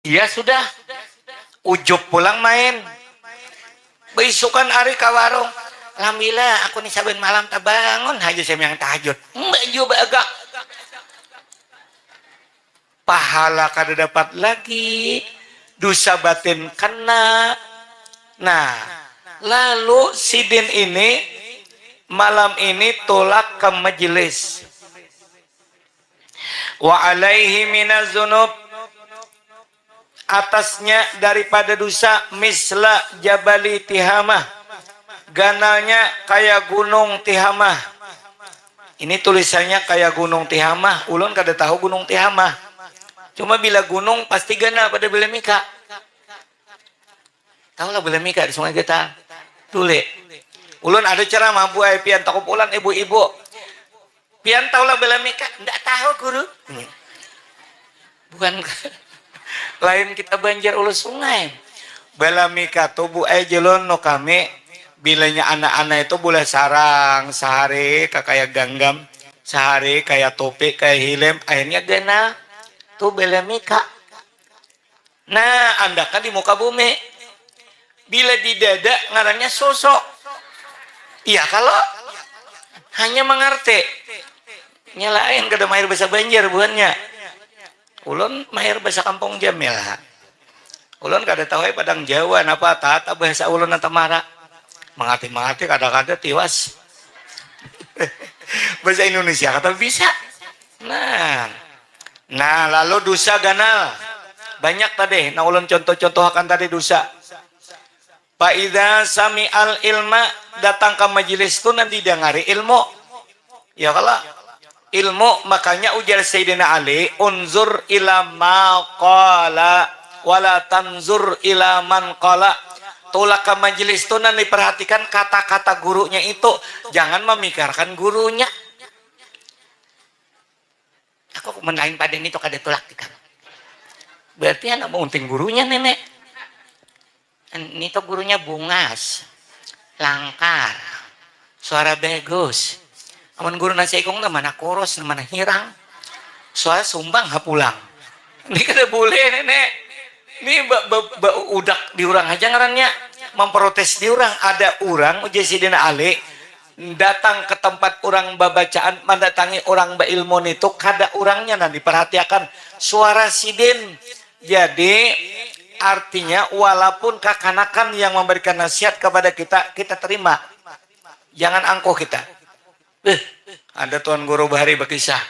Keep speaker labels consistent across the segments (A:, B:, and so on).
A: Dia sudah ujub pulang main. Beisukan hari ka warung. Alhamdulillah aku nih saben malam tabangun aja saya yang tahajud. Mbak juga agak pahala kada dapat lagi, dosa batin kena. Nah, lalu sidin ini malam ini tolak ke majelis. Wa alaihi minaz zunub, atasnya daripada dosa misla jabali tihamah, ganalnya kayak gunung Tihamah. Ini tulisannya kayak gunung Tihamah, ulun kada tahu gunung Tihamah. Cuma bila gunung pasti ganal pada belemika. Tahu lah belemika di Sungai Getah. Tule. Ulun ada cara mampu pian takut ulan ibu-ibu. Pian tahu lah belemika? Ndak tahu guru. Bukan lain kita banjar ulu sungai. Belemika tubuh jelon no kami. Bilanya anak-anak itu boleh sarang sehari kayak ganggam, sehari kayak topik kayak hilem, akhirnya gana tuh belemika. Nah, anda kan di muka bumi, bila di dada ngarannya sosok. Iya kalau hanya mengerti nyalain kada mahir bahasa Banjar buannya. Ulun mahir bahasa kampung Jamil. Ulun kada tahu padang Jawa napa tata bahasa ulun tamara. Mengerti kadang-kadang tiwas. Bahasa Indonesia kata bisa. Nah lalu dosa ganal banyak tadi. Nah ulun contoh-contoh akan tadi dosa. Fa idza sami'al ilma, datang ke majelis itu nanti dengari ilmu. Ya kalau ilmu, makanya ujar Sayyidina Ali, unzur ila ma qala wala tanzur ila man qala. Tolak ke majelis itu nanti perhatikan kata-kata gurunya itu, jangan memikirkan gurunya. Aku menaing pada ini tuh kada tolak tikan. Berarti anak mau unting gurunya nenek. Ini tuh gurunya bungas, langkar, suara bagus. Aman guru nasi ikung mana koros, mana hirang. Suara sumbang pulang. Ini kada boleh nenek. Ini udak diurang aja ngarannya memprotes diurang. Ada orang uji Sidina Ali datang ke tempat orang babacaan, mendatangi orang berilmu itu kada orangnya nanti diperhatikan suara sidin. Jadi artinya walaupun kakanakan yang memberikan nasihat kepada kita, kita terima. Jangan angkuh kita. Ada tuan guru bahari berkisah.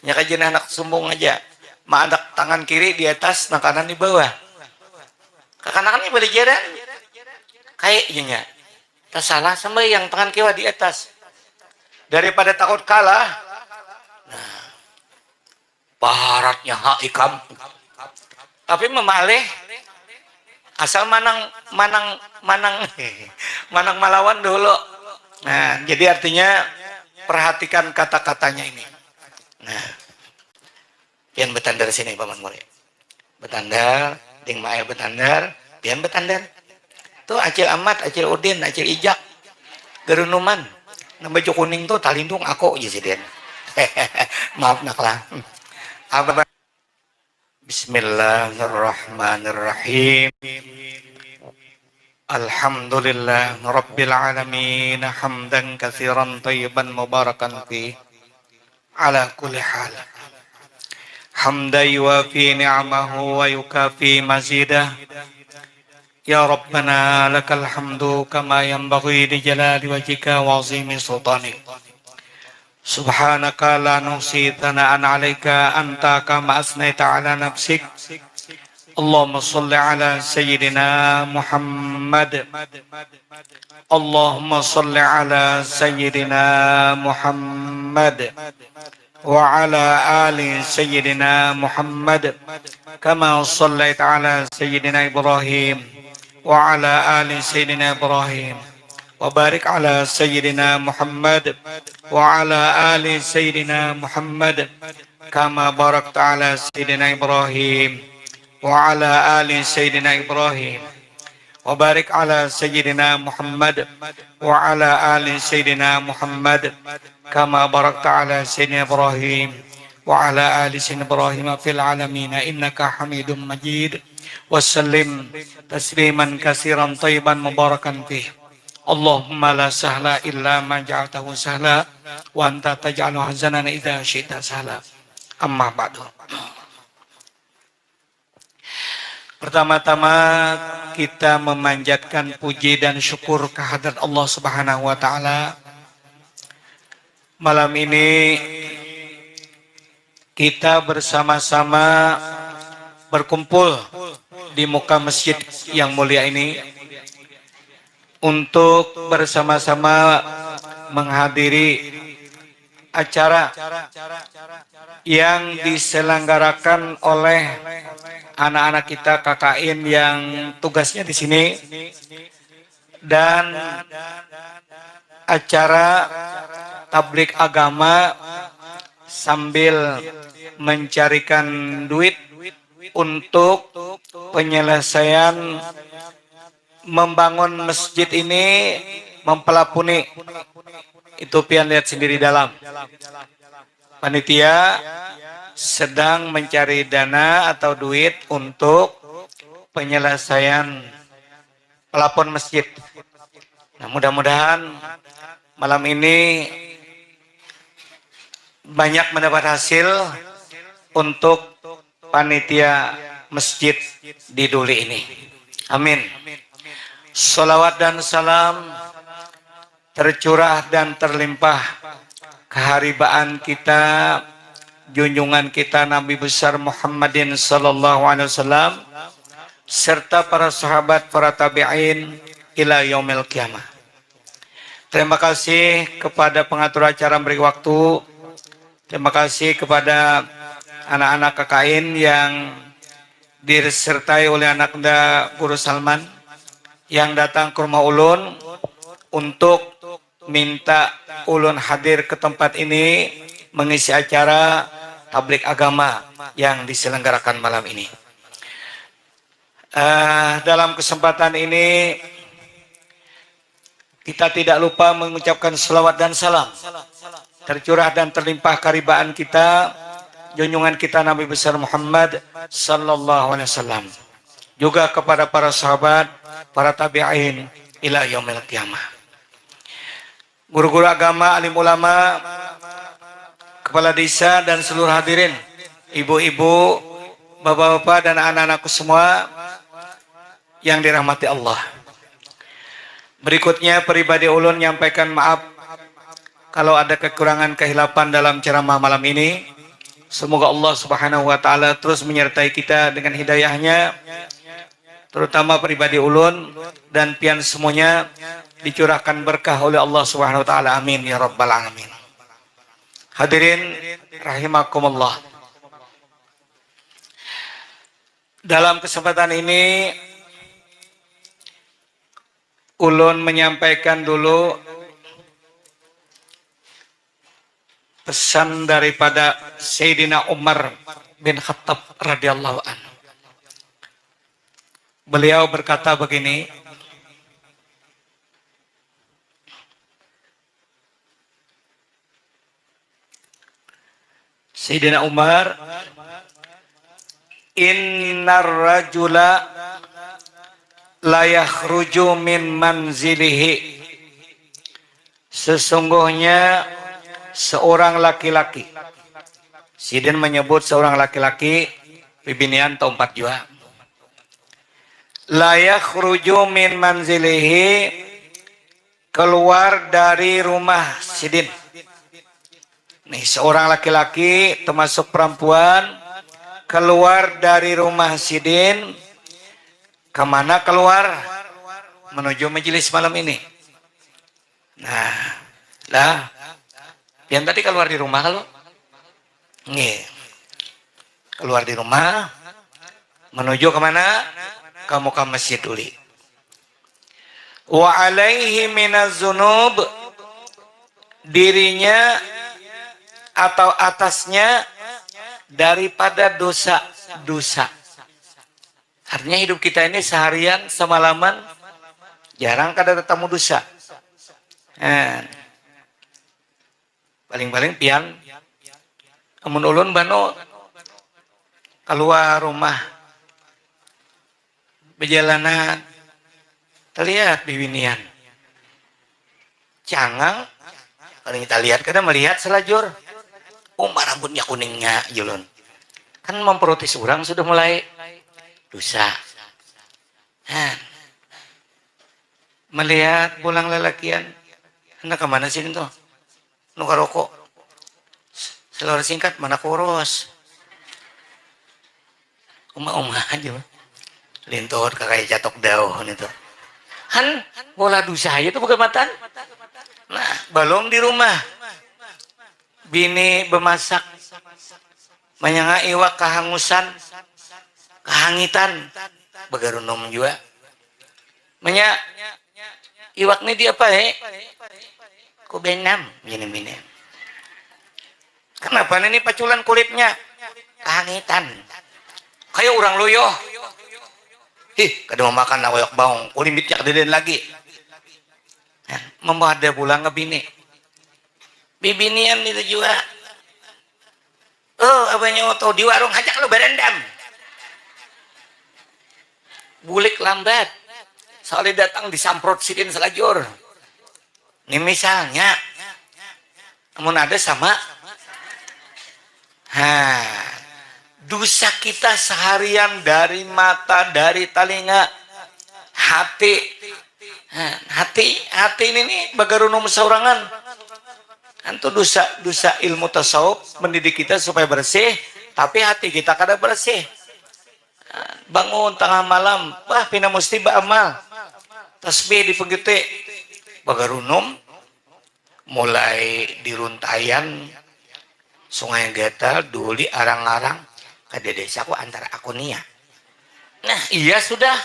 A: Nyakajen anak sumbung aja. Maandak tangan kiri di atas, nah kanan di bawah. Kakanakan ini boleh jalan kayaknya tak salah sama yang tangan kiri di atas daripada takut kalah. Nah, baratnya ikam tapi memalih asal manang malawan dulu. Nah jadi artinya perhatikan kata-katanya ini. Nah pian betandar sini paman murid betandar ding mael betandar, pian betandar. Tuh Acil Ahmad, Acil Udin, Acil Ijak, gerunuman. Nah baju kuning tuh talindung aku aja sih den. Maaf nak lah. Bismillahirrahmanirrahim. Alhamdulillah Rabbil alamin hamdan katsiran thayyiban mubarakan fi ala kulli hal. حمدا يوافي نعمه ويكافي مزيده يا ربنا لك الحمد كما ينبغي لجلال وجهك وعظيم سلطانك سبحانك لا نحصي ثناء عليك أنت كما أثنيت على نفسك اللهم صل على سيدنا محمد اللهم صل على سيدنا محمد وعلى آل سيدنا محمد كما صليت على سيدنا إبراهيم وعلى آل سيدنا إبراهيم وبارك على سيدنا محمد وعلى آل سيدنا محمد كما باركت على سيدنا إبراهيم وعلى آل سيدنا إبراهيم وبارك على سيدنا محمد وعلى آل سيدنا محمد كما باركت على سيدنا إبراهيم وعلى آل سيدنا إبراهيم في العالمين إنك حميد مجيد
B: wa sallim tasliman katsiran thayyiban mubarakan fih. Allahumma la sahla illa ma ja'altahu sahla wa anta taj'alu hazanan idza syi'ta sahla. Amma ba'du. Pertama-tama kita memanjatkan puji dan syukur kehadirat Allah Subhanahu wa taala. Malam ini kita bersama-sama berkumpul di muka masjid yang mulia ini untuk bersama-sama menghadiri acara yang diselenggarakan oleh anak-anak kita KKN yang tugasnya di sini, dan acara tablik agama sambil mencarikan duit untuk penyelesaian membangun masjid ini, mempelapuni. Itu pian lihat sendiri dalam. Panitia sedang mencari dana atau duit untuk penyelesaian pelapon masjid. Nah, mudah-mudahan malam ini banyak mendapat hasil untuk panitia masjid di Duli ini. Amin. Salawat dan salam tercurah dan terlimpah keharibaan kita, junjungan kita Nabi besar Muhammadin sallallahu alaihi wasallam serta para sahabat, para tabi'in ila yaumil qiyamah. Terima kasih kepada pengatur acara memberi waktu. Terima kasih kepada anak-anak KKN yang disertai oleh anak muda Guru Salman yang datang ke rumah ulun untuk minta ulun hadir ke tempat ini mengisi acara tablik agama yang diselenggarakan malam ini. Dalam kesempatan ini kita tidak lupa mengucapkan selawat dan salam tercurah dan terlimpah karibaan kita, junjungan kita Nabi besar Muhammad sallallahu alaihi wasallam, juga kepada para sahabat, para tabi'in ila yaumil qiyamah. Guru-guru agama, alim ulama, kepala desa dan seluruh hadirin, ibu-ibu, bapak-bapak dan anak-anakku semua yang dirahmati Allah. Berikutnya pribadi ulun menyampaikan maaf kalau ada kekurangan kehilapan dalam ceramah malam ini. Semoga Allah Subhanahu wa taala terus menyertai kita dengan hidayahnya, terutama pribadi ulun dan pian semuanya dicurahkan berkah oleh Allah Subhanahu wa taala. Amin ya rabbal alamin. Hadirin rahimakumullah. Dalam kesempatan ini ulun menyampaikan dulu pesan daripada Sayyidina Umar bin Khattab radhiyallahu anhu. Beliau berkata begini, Sayyidina Umar, innar rajula la yakhruju min manzilihi, sesungguhnya seorang laki-laki, Sidin menyebut seorang laki-laki bibinian atau 4 jua, la yakhruju min manzilihi, keluar dari rumah Sidin. Nih, seorang laki-laki termasuk perempuan keluar dari rumah Sidin. Kemana keluar? Menuju majelis malam ini. Nah, lah, yang tadi keluar di rumah kalau? Nih, keluar di rumah, menuju kemana? Ke muka masjid dulu. Wa alaihi minaz zunub, dirinya atau atasnya daripada dosa-dosa. Artinya hidup kita ini seharian semalaman jarang kada ketemu dosa. Paling-paling pian amun ulun bano keluar rumah Berjalanan, terlihat bibinian. Cangang, kalau kita lihat, kita melihat selajur. Rambutnya kuningnya, julun. Kan memprotes orang sudah mulai dosa. Melihat pulang lelakian, hendak kemana sih itu? Nuka rokok. Selor singkat, mana koros? Umah aja. Lintur kayak catok daun itu. Bola dosa itu bukan matan. Nah, balong di rumah. Bini bemasak. Manyanga iwak kahangusan. Kahangitan. Bagarunom juga. Iwak ini dia apa Ku benam. Bini. Kenapa ini paculan kulitnya? Kahangitan. Kayak orang loyo. Kada mau makan awak baung. Ulimitnya kededen lagi. Membawa ada pulang ke bini. Bibinian itu juga. Abangnya oto di warung hajak lu berendam. Bulik lambat. Soalnya datang disamprot sirin selajur. Ini misalnya. Namun ada sama. Dosa kita seharian dari mata, dari telinga, hati. Hati ini nih bagarunum saurangan. Itu dosa ilmu tasawuf mendidik kita supaya bersih, tapi hati kita kada bersih. Bangun tengah malam, pina mesti beramal. Tasbih di penggete. Bagarunum mulai diruntayan Sungai Getal, Duli, arang-arang kada desaku antara aku nia. Nah, iya sudah.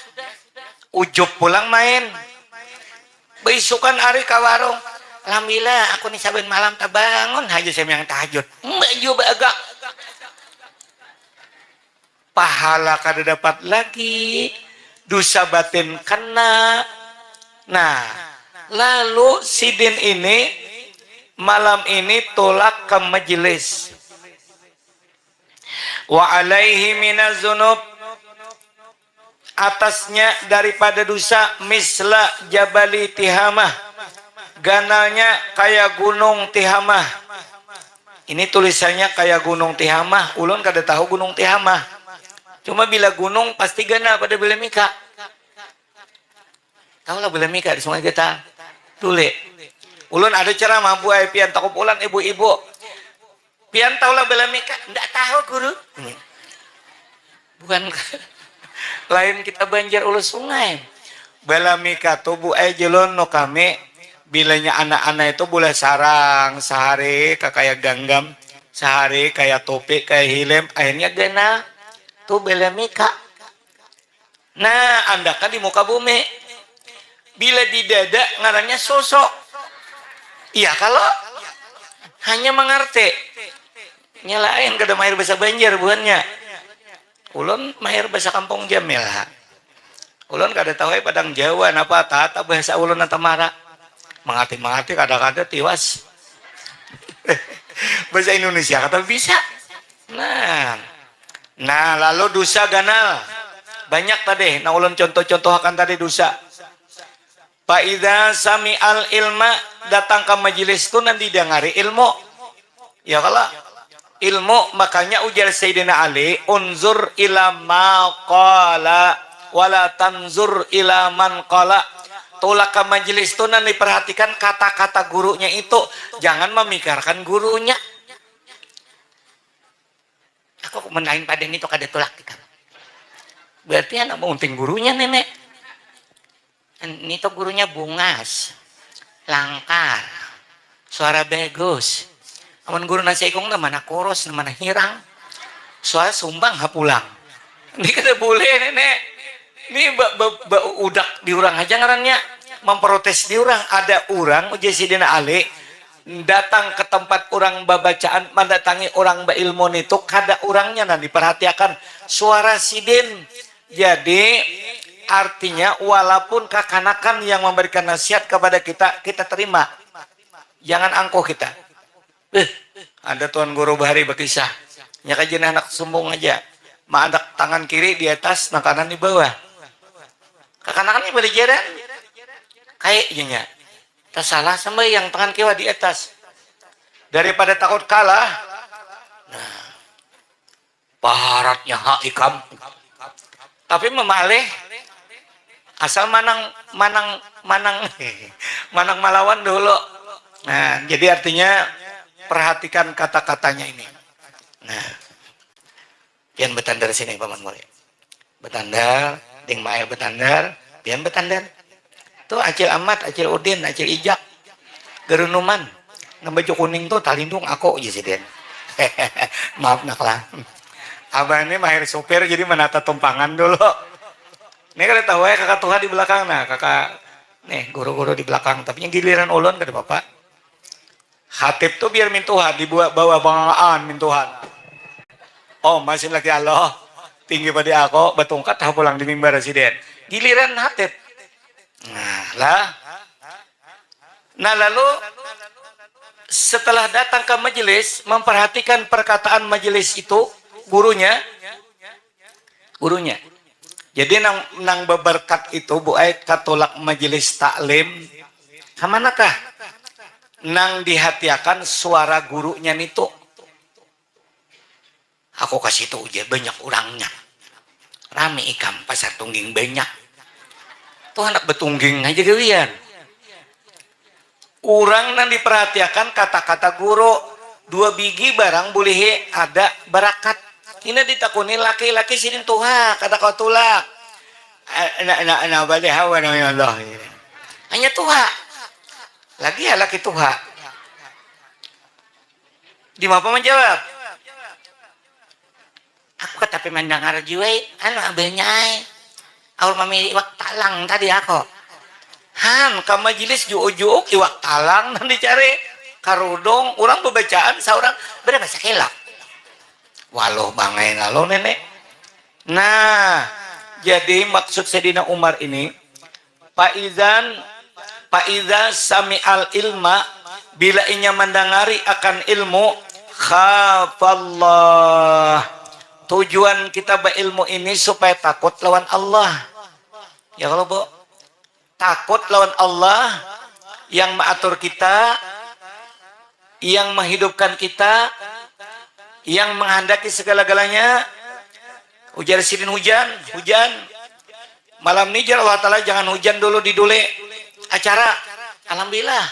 B: Ujub pulang main. Beisukan hari ka warung. Alhamdulillah aku nih saben malam tak bangun aja saya yang tahajud. Baju bagak. Pahala kada dapat lagi. Dosa batin kena. Nah, lalu sidin ini malam ini tolak ke majelis. Wa alaihi minaz zunub, atasnya daripada dosa misla jabali Tihamah, ganalnya kayak gunung Tihamah. Ini tulisannya kayak gunung Tihamah. Ulun kada tahu gunung Tihamah. Cuma bila gunung pasti ganal pada Belemika. Tahu lah Belemika di Sungai Getal. Tule. Ulun ada ceramah bu pian takup ulan ibu-ibu. Pian tahu lah Belemika? Ndak tahu guru. Bukan lain kita banjir ulu sungai. Belemika tuh bu jelon no kami bilanya anak-anak itu boleh sarang sehari kayak ganggam, sehari kayak topik kayak hilem, akhirnya gena tuh Belemika. Nah, anda kan di muka bumi. Bila di dada ngarannya sosok. Iya kalau hanya mengerti nyalain kada mahir bahasa Banjar bukannya. Ulun mahir bahasa kampung Jamil. Ulun kada tahu padang Jawa napa tata bahasa ulun Tamara. Mengerti kadang-kadang tiwas. Bahasa Indonesia kata bisa. Nah lalu dosa ganal. Banyak tadi. Nah ulun contoh-contoh akan tadi dosa. Fa'idha sami'al ilma, datang ke majelis itu nanti dengari ilmu. Ya kalau ilmu, makanya ujar Sayyidina Ali, unzur ila ma qala wala tanzur ila man qala. Tolak ke majelis itu nanti perhatikan kata-kata gurunya itu, jangan memikirkan gurunya. Aku menaik pada itu kada tolak tika. Berarti anak mau unting gurunya nenek. Ini tuh gurunya bungas, langkar, suara bagus. Amun guru nasi ikung mana koros, mana hirang, suara sumbang pulang. Ini kada boleh nenek. Ini udak di orang aja ngarannya memprotes di orang. Ada orang uji Sidina Ali datang ke tempat orang babacaan, mendatangi orang berilmu itu kada orangnya nanti perhatikan suara sidin. Jadi artinya walaupun kekanakan yang memberikan nasihat kepada kita, kita terima. Jangan angkuh kita. Ada tuan guru bahari berkisah. Nya kajian anak sumbung aja. Anak tangan kiri di atas, nah kanan di bawah. kakanakan ini balijaran kayaknya tak salah sama yang tangan kiwa di atas daripada takut kalah. Nah, baratnya hak ikam tapi memaleh asal manang malawan dulu. Nah, jadi artinya perhatikan kata-katanya ini. Nah, pian betandar sini paman mulai betandar ding mael betandar pian betandar tuh acil amat acil udin acil ijak gerunuman ngebaju kuning tuh talindung aku aja sih den. Maaf nak lah abah ini mahir supir jadi menata tumpangan dulu. Ini kan tahu ya kakak Tuhan di belakang, nah kakak nih guru-guru di belakang, tapi yang giliran ulun kata bapak hatib tuh biar mintuhan dibuat bawa banggaan mintuhan. Oh masih lagi Allah tinggi pada aku betungkat tahu pulang di mimbar residen giliran hatib. Nah lalu setelah datang ke majelis memperhatikan perkataan majelis itu gurunya jadi nang beberkat itu bu aik katolak majelis taklim kamanakah nang dihatiakan suara gurunya itu aku kasih tuh ujar banyak orangnya rame ikam pasar tungging banyak tuh anak betungging aja gawian orang nang diperhatikan kata-kata guru 2 biji barang boleh ada barakat ini ditakuni laki-laki sini tuha kata kau tulak anak balik hawa Allah hanya tuha lagi ya laki tuha di mana menjawab aku kata pemandang arjuai anu abelnya awal mami iwak talang tadi aku han ke majelis juuk iwak talang nanti cari karudong orang pembacaan seorang berapa sekilap walau bangai lalu nenek. Nah jadi maksud Sayyidina Umar ini Pak Iza sami al ilma bila inya mendengari akan ilmu khafallah tujuan kita berilmu ini supaya takut lawan Allah ya kalau bu takut lawan Allah yang mengatur kita yang menghidupkan kita yang menghendaki segala-galanya. Ujar sidin hujan malam ini jar Allah Ta'ala jangan hujan dulu di dule acara. Alhamdulillah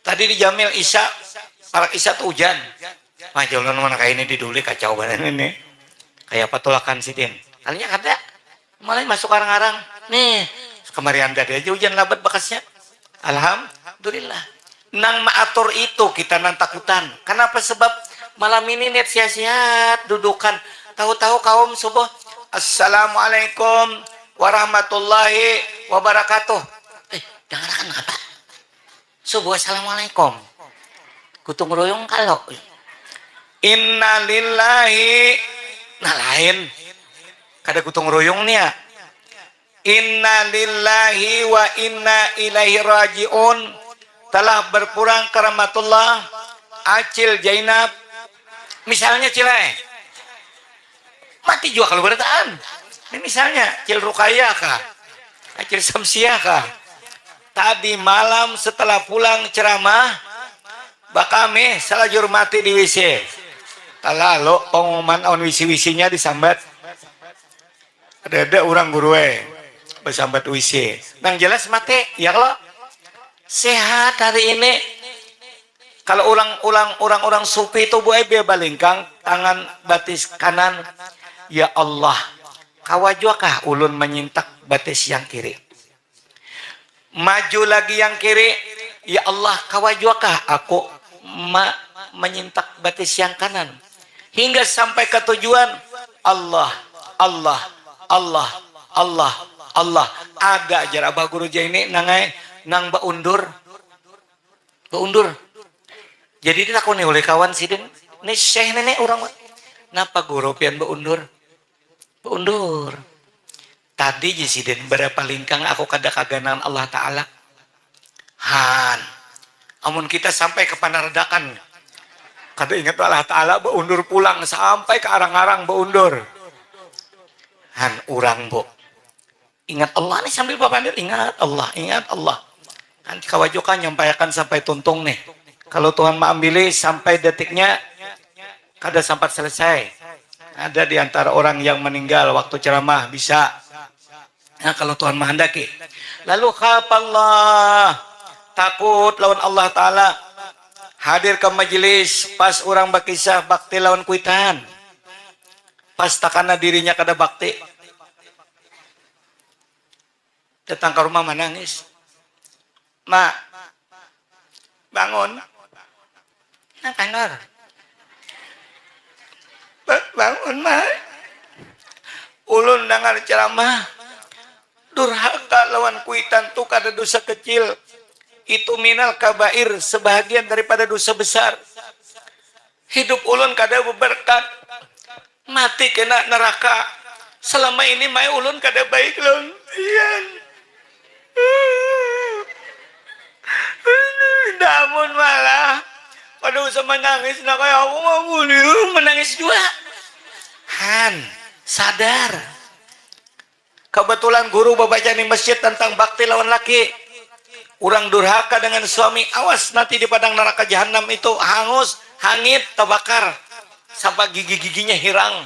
B: tadi di Jamil Isya para Isya tuh hujan majulan mana kayak ini di dule kacau banget ini kayak apa tolakan sidin kalinya ada malah masuk arang-arang nih kemarin tadi aja hujan labat bekasnya. Alhamdulillah nang maatur itu kita nang takutan kenapa sebab malam ini niat sia-sia dudukan tahu-tahu kaum subuh assalamualaikum warahmatullahi wabarakatuh dengarkan apa subuh assalamualaikum kutung royong kalau innalillahi nah lain kada kutung royong nih ya innalillahi wa inna ilaihi rajiun telah berpulang ke rahmatullah acil Jainab misalnya Cilai mati juga kalau berataan ini misalnya Cil Rukayah kah Acil Samsiah kah tadi malam setelah pulang ceramah bakame salajur mati di WC lalu pengumuman on wisi-wisinya disambat ada orang gurue bersambat WC nang jelas mati ya kalau sehat hari ini. Kalau orang sufi itu buai biar balingkang tangan batis kanan ya Allah kawajuakah ulun menyintak batis yang kiri maju lagi yang kiri ya Allah kawajuakah aku menyintak batis yang kanan hingga sampai ke tujuan Allah ada ajar abah guru ini nangai nang baundur jadi ditakuni oleh kawan sidin ini syekh nenek orang napa guru pian baundur tadi jisidin berapa lingkang aku kada kaganan Allah Ta'ala han amun kita sampai ke panardakan kada ingat Allah Ta'ala baundur pulang sampai ke arang-arang baundur han urang bu Ingat Allah nih sambil bapak ingat Allah, ingat Allah. Nanti kawajukan nyampaikan sampai tuntung nih. Kalau Tuhan mengambil sampai detiknya kada sampai selesai. Ada di antara orang yang meninggal waktu ceramah bisa. Nah, kalau Tuhan menghendaki. Lalu khafallah, takut lawan Allah Ta'ala. Hadir ke majelis pas orang berkisah bakti lawan kuitan. Pas takana dirinya kada bakti. Datang ke rumah menangis. Ma, bangun.
A: Kenapa, Nur?
B: Bangun, Ma. Ulun dengar ceramah. Durhaka lawan kuitan tu kada dosa kecil. Itu minal kabair, sebahagian daripada dosa besar. Hidup ulun kada berberkat. Mati kena neraka. Selama ini mai ulun kada baik lawan pian. Namun malah pada usah menangis nak kayak aku mau menangis juga. Han, sadar. Kebetulan guru baca di masjid tentang bakti lawan laki. Orang durhaka dengan suami, awas nanti di padang neraka jahanam itu hangus, hangit, terbakar sampai gigi-giginya hirang.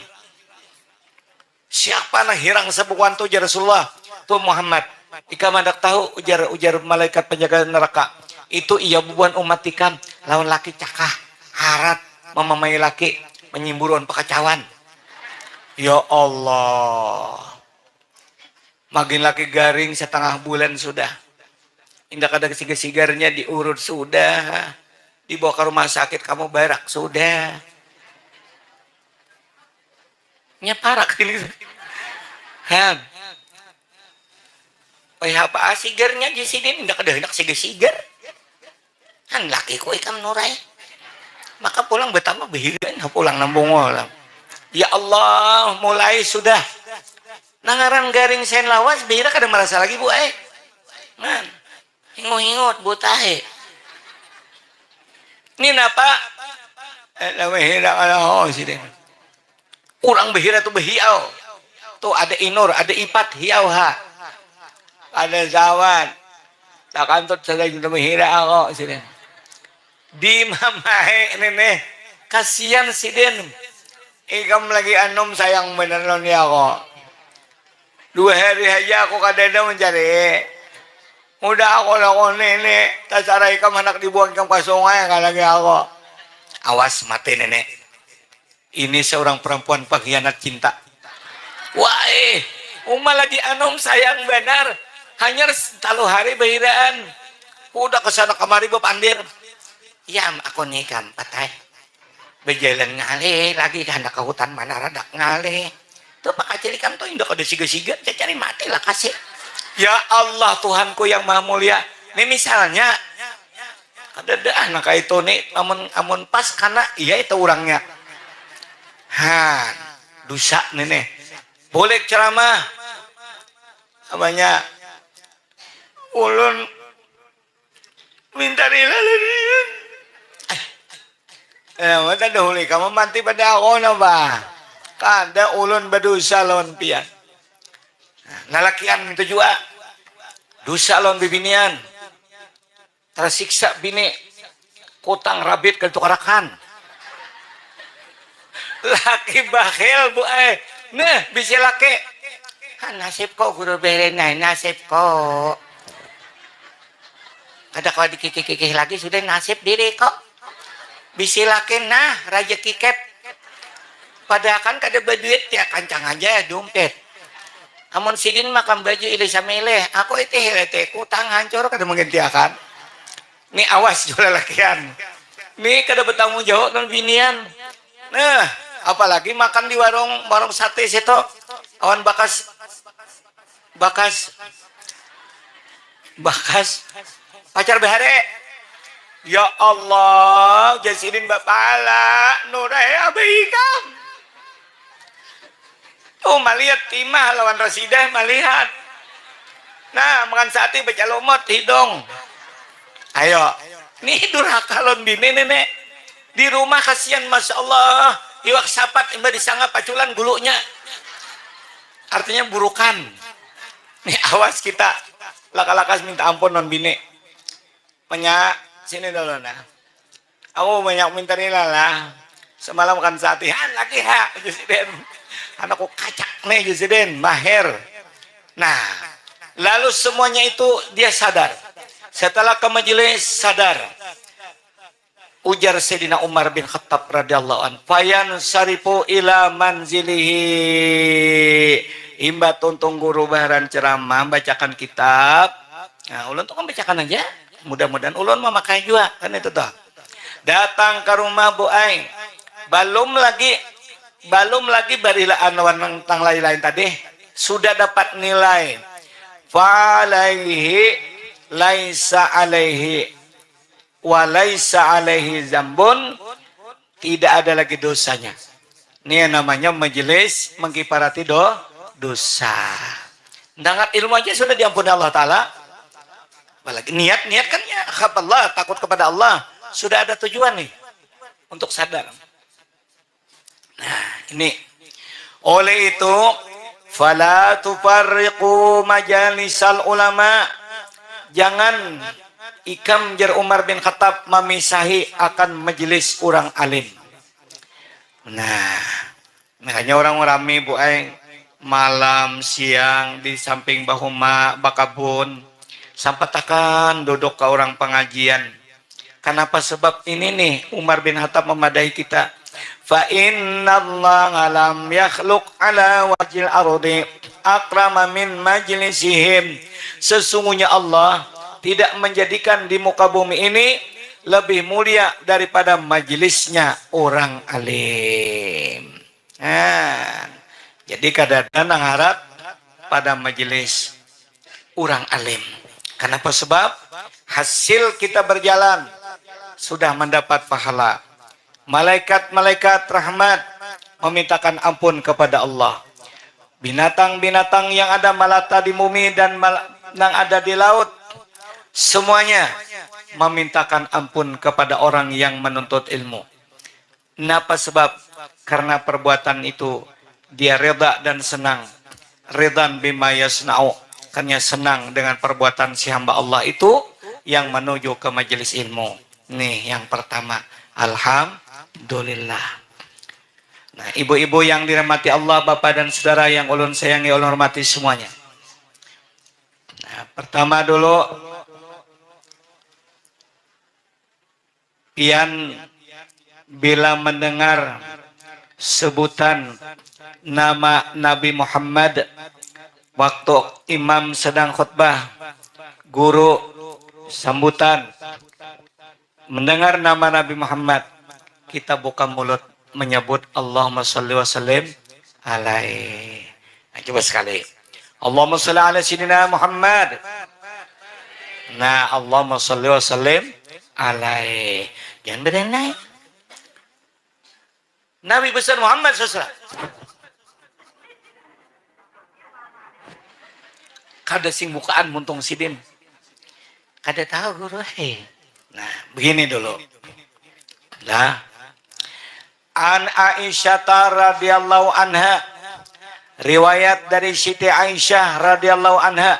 B: Siapa nak hirang sebukuan tu ujar Rasulullah? Tu Muhammad. Ika mandak tahu ujar malaikat penjaga neraka. Itu ia bubuan umat ikam lawan laki cakah, harat, memamai laki, menyimburuan pekacauan. Ya Allah. Makin laki garing setengah bulan sudah. Indah kada sigar-sigarnya diurut sudah. Dibawa ke rumah sakit kamu berak sudah. Nyeparak ini. Han. Apa sigarnya di sini indah kada hendak sigar-sigar. Han laki ku ikam nurai. Maka pulang betama behigan pulang nambung orang. Ya Allah, mulai sudah. Nangaran garing sen lawas bihira kada merasa lagi bu Man. Hingut-hingut butahe. Ini napa? Bihira kada ho sini. Urang bihira tu behiau. Tu ada inur, ada ipat hiau ha. Ada zawan. Tak kantut saja kita bihira ako sini. Di mamahe nene. Kasihan si Den. Ikam lagi anom sayang bener ni ako. 2 hari aja aku kadang mencari. Udah aku lakukan nenek. Tasara ikam anak dibuang ke sungai kan lagi aku. Awas mati nenek. Ini seorang perempuan pengkhianat cinta. Wah Uma lagi anom sayang benar. Hanya 3 hari bahiraan. Udah kesana kemari bepandir. Ya aku nikam patay. Berjalan ngalih lagi hendak ke hutan mana radak ngalih. Tuh Pak Acil ikam tuh indah ada siga-siga. Saya cari mati lah kasih. Ya Allah Tuhanku yang maha mulia. Ini misalnya. Ada anak itu nih. Amun pas karena iya itu orangnya. Han. Dosa nih. Boleh ceramah. Apanya. Ulun. Minta rilalan. Mata dahulu kamu mati pada aku na ba? Kada ulun berdosa lawan pian. Nalakian itu juga. Dosa lawan bibinian. Tersiksa bini. Kutang rabit ketukarakan. Laki bakhil bu Nah bisa laki. Nasib kok guru berenai nasib kok. Kada kau dikikik-kikik lagi sudah nasib diri kok. Bisa laki nah raja kiket. Padahal kan kada berduit ya kancang aja dompet. Amun sidin makan baju ilih samileh. Aku itu kutang hancur kada menggantiakan. Nih awas jual lakian. Nih kada bertanggung jawab dan binian. Nah, apalagi makan di warung sate situ. Awan bakas pacar behare. Ya Allah, jasidin bapala nurai abikam. Oh melihat timah lawan Rasidah melihat. Nah makan sate baca lomot hidung. Ayo, nih durhaka lon bini nenek. Di rumah kasihan Masya Allah. Iwak sapat imba disangga paculan gulunya. Artinya burukan. Nih awas kita laka-lakas minta ampun non bini. Penyak sini dulu nah. Aku banyak minta nila lah. Semalam kan satihan lagi ha Jusiden. Anakku kacak nih Jusiden, mahir. Nah, lalu semuanya itu dia sadar. Setelah ke majelis sadar. Ujar Sayyidina Umar bin Khattab radhiyallahu an, "Fayan sarifu ila manzilihi." Imba tuntung guru baharan ceramah bacakan kitab. Nah, ulun tuh kan bacakan aja. Mudah-mudahan ulun memakai juga kan itu tuh. Datang ke rumah Bu Aing. Belum lagi barilah anwan tentang lain-lain tadi sudah dapat nilai. Fa alaihi laisa alaihi walaisa alaihi zambun, tidak ada lagi dosanya. Ini yang namanya majelis mengkifarati dosa. Dengan ilmu aja sudah diampuni Allah Ta'ala. Apalagi niat kan ya Allah, takut kepada Allah. Sudah ada tujuan nih untuk sadar. Nah ini oleh itu fala tufarriqu majalisal ulama, jangan ikam jar Umar bin Khattab memisahi akan majelis orang alim. Nah, makanya orang rame Bu Aing malam siang di samping bahuma bakabun sampai takan duduk ke orang pengajian. Kenapa? Sebab ini nih Umar bin Khattab memadahi kita. Fa innallaha lam yakhluq ala wajhil ardi akrama min majlisihim. Sesungguhnya Allah tidak menjadikan di muka bumi ini lebih mulia daripada majelisnya orang alim. Nah, jadi kadang-kadang harap pada majelis orang alim. Kenapa? Sebab hasil kita berjalan sudah mendapat pahala. Malaikat-malaikat rahmat memintakan ampun kepada Allah. Binatang-binatang yang ada melata di bumi dan yang ada di laut, semuanya memintakan ampun kepada orang yang menuntut ilmu. Kenapa? Sebab karena perbuatan itu dia reda dan senang. Redan bima yasna'u, karena senang dengan perbuatan si hamba Allah itu yang menuju ke majelis ilmu. Nih yang pertama, alhamdulillah. Nah, ibu-ibu yang dirahmati Allah, bapak dan saudara yang ulun sayangi, ulun hormati semuanya. Nah, pertama dulu pian bila mendengar sebutan nama Nabi Muhammad waktu imam sedang khutbah, guru sambutan, mendengar nama Nabi Muhammad, kita buka mulut menyebut Allahumma sholli wa sallim alaihi. Nah, coba sekali. Allahumma sholli ala sayyidina Muhammad. Nah, Allahumma sholli wa sallim alaihi. Jangan berenai. Nabi besar Muhammad SAW. Kada sing bukaan muntung sidin. Kada tahu guru. Nah, begini dulu. Nah, an Aisyah radhiyallahu anha, riwayat dari Siti Aisyah radhiyallahu anha.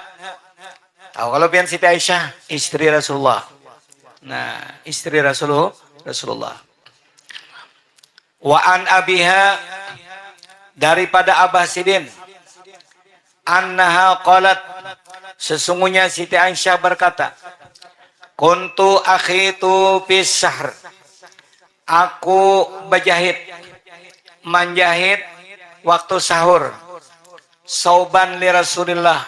B: Tahu kalau pian Siti Aisyah, istri Rasulullah. Nah, istri Rasulullah. Wa an abiha, daripada Abah Sidin, annaha qalat, sesungguhnya Siti Aisyah berkata, kuntu akhitu fis sahr, aku menjahit waktu sahur, sauban li Rasulillah,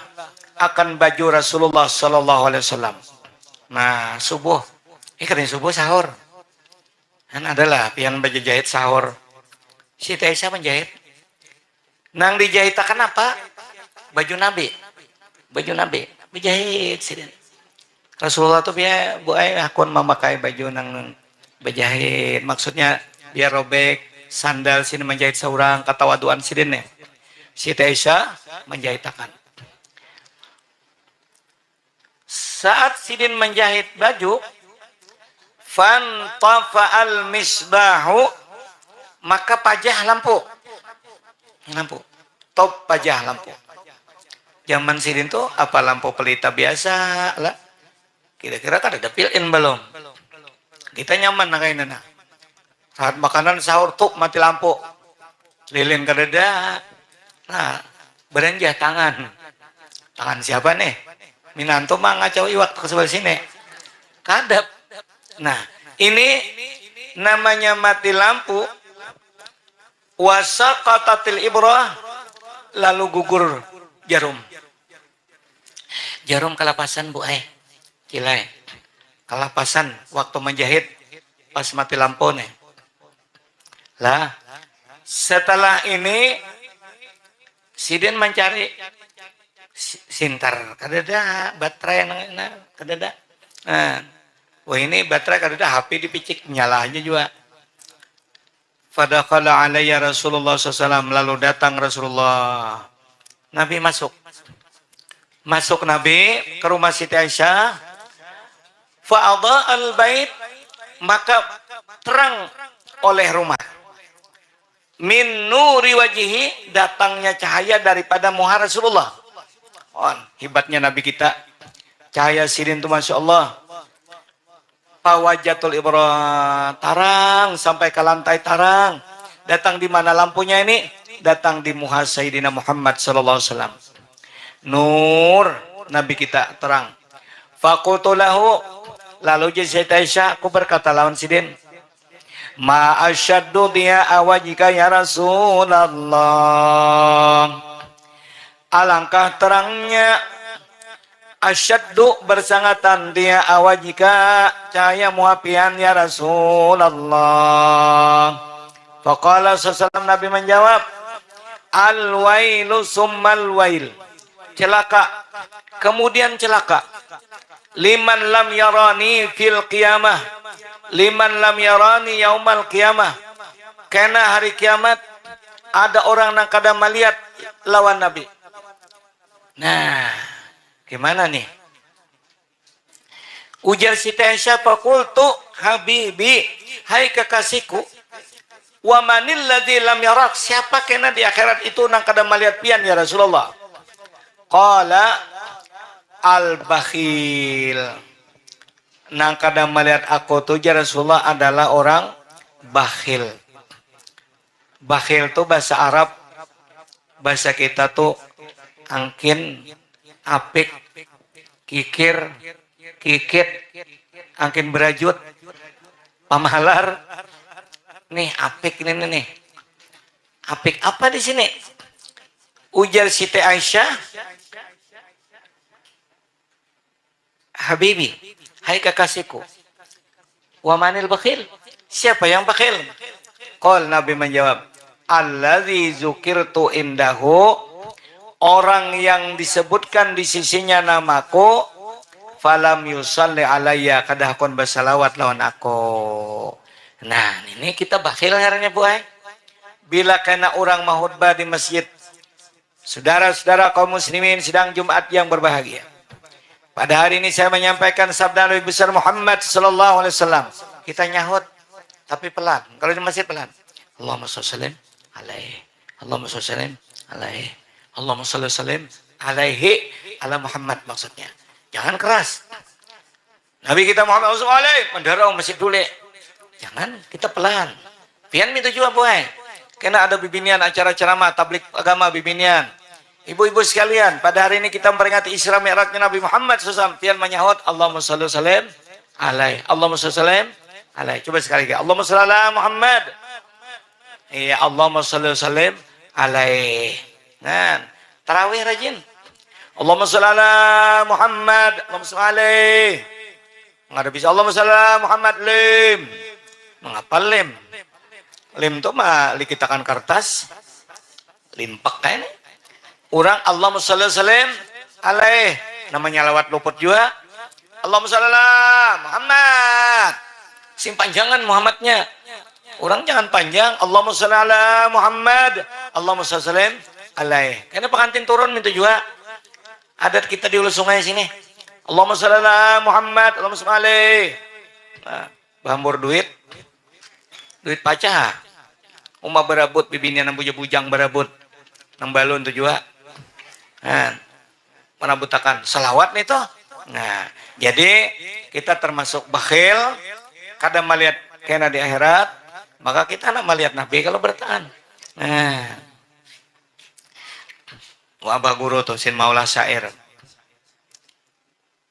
B: akan baju Rasulullah sallallahu alaihi wasallam. Nah, subuh, ini subuh sahur. Kan adalah pian baju jahit sahur. Siti Aisyah menjahit. Nang dijahitakan apa? Baju Nabi. Baju Nabi. Dijahit sidin. Rasulullah tuh dia Bu Ai akun memakai baju nang berjahit. Maksudnya dia robek sandal sini menjahit seorang katawaduan sidin ya. Siti Aisyah menjahitakan. Saat sidin menjahit baju, fantafa'al misbahu, maka pajah lampu. Top pajah lampu. Zaman sidin tuh apa lampu pelita biasa lah. Kira-kira kan ada built-in belum? Kita nyaman nah kayak nah. Saat makanan sahur tuh mati lampu. Lilin kadeda. Nah, berenjah tangan. Tangan siapa nih? Minanto mah ngacau iwak ke sebelah sini. Kadap. Nah, ini namanya mati lampu. Wasaqatatil ibrah, lalu gugur jarum.
A: Jarum kalapasan Bu
B: Cilai. Kalapasan waktu menjahit pas mati lampu nih. Lah, setelah ini sidin mencari sintar kadada baterai kadada. Nah, wah ini baterai kadada HP dipicik nyala aja juga. Fadakhala alayya Rasulullah SAW, lalu datang Rasulullah. Nabi masuk Nabi ke rumah Siti Aisyah. Fa'adha al-bait, maka terang oleh rumah. Min nuri wajihi, datangnya cahaya daripada muha Rasulullah. Oh, hebatnya Nabi kita. Cahaya sidin itu Masya Allah. Fawajatul ibrah, tarang sampai ke lantai tarang. Datang di mana lampunya ini? Datang di muha Sayyidina Muhammad sallallahu alaihi wasallam. Nur Nabi kita terang. Faqultu lahu, lalu Sayyidah Aisyah, aku berkata lawan sidin, ma asyaddu dia awajika ya Rasulullah. Alangkah terangnya asyaddu bersangatan dia awajika cahaya muapian ya Rasulullah. Faqala sallallahu Nabi menjawab, al-wailu summal wail, celaka kemudian celaka, liman lam yarani fil qiyamah, liman lam yarani yaumal qiyamah, karena hari kiamat ada orang yang kada melihat lawan Nabi. Nah, gimana nih? Ujar Siti Aisyah, faqultu habibi, hai kekasihku, wa manil ladzi lam yarak, siapa kena di akhirat itu nang kada melihat pian ya Rasulullah? Qala al-bakhil, nang kada melihat aku tuh ya Rasulullah adalah orang bakhil. Bakhil tuh bahasa Arab, bahasa kita tuh angkin, apik, kikir, kikit, angkin berajut, pamahalar. Nih apik ini nih. Apik apa di sini? Ujar Siti Aisyah, habibi, hai kekasihku, wa manil bakhil, siapa yang bakhil? Qal, Nabi menjawab, allazi zukirtu indahu, orang yang disebutkan di sisinya namaku, falam yusalli alayya, kada hakon bersalawat lawan aku. Nah, ini kita bakhil heranya Bu. Bila kena orang mahutbah di masjid, saudara-saudara kaum muslimin sedang Jumat yang berbahagia. Pada hari ini saya menyampaikan sabda Nabi besar Muhammad sallallahu alaihi wasallam. Kita nyahut tapi pelan. Kalau di masjid pelan. Allahumma shalli alaihi. Allahumma shalli alaihi. Allahumma shalli alaihi ala Muhammad maksudnya. Jangan keras. Nabi kita Muhammad sallallahu alaihi mendarau masjid dulu. Jangan, kita pelan. Pian minta juga boy. Karena ada bibinian acara ceramah tablik agama bibinian. Ibu-ibu sekalian, pada hari ini kita memperingati Isra Mi'rajnya Nabi Muhammad SAW. Pian menyahut Allahumma shalli alaihi. Allahumma shalli alaihi. Coba sekali lagi. Allahumma shalli ala Muhammad. Iya, Allahumma shalli alaihi. Nah, tarawih rajin. Allahumma shalli ala Muhammad. Allahumma shalli alaihi. Enggak ada bisa Allahumma shalli ala Muhammad lim. Mengapa lim? Lim itu mah dikitakan kertas, limpak kayaknya. Orang Allahumma shalli alaihi, namanya lewat luput juga. Allahumma shalli ala Muhammad. Sing panjangan Muhammadnya. Orang jangan panjang. Allahumma shalli ala Muhammad. Allahumma shalli alaihi. Karena pengantin turun minta juga. Adat kita di hulu sungai sini. Allahumma shalli ala Muhammad. Allahumma shalli alaihi. Nah, bambur duit pacar. Berabut bibinian nang bujang berabut nang balon tu juga. Nah, menabutakan selawat nih toh. Nah, jadi kita termasuk bakhil kadang melihat kena di akhirat, maka kita nak melihat Nabi kalau bertahan. Nah, wabah guru tuh sin maulah syair.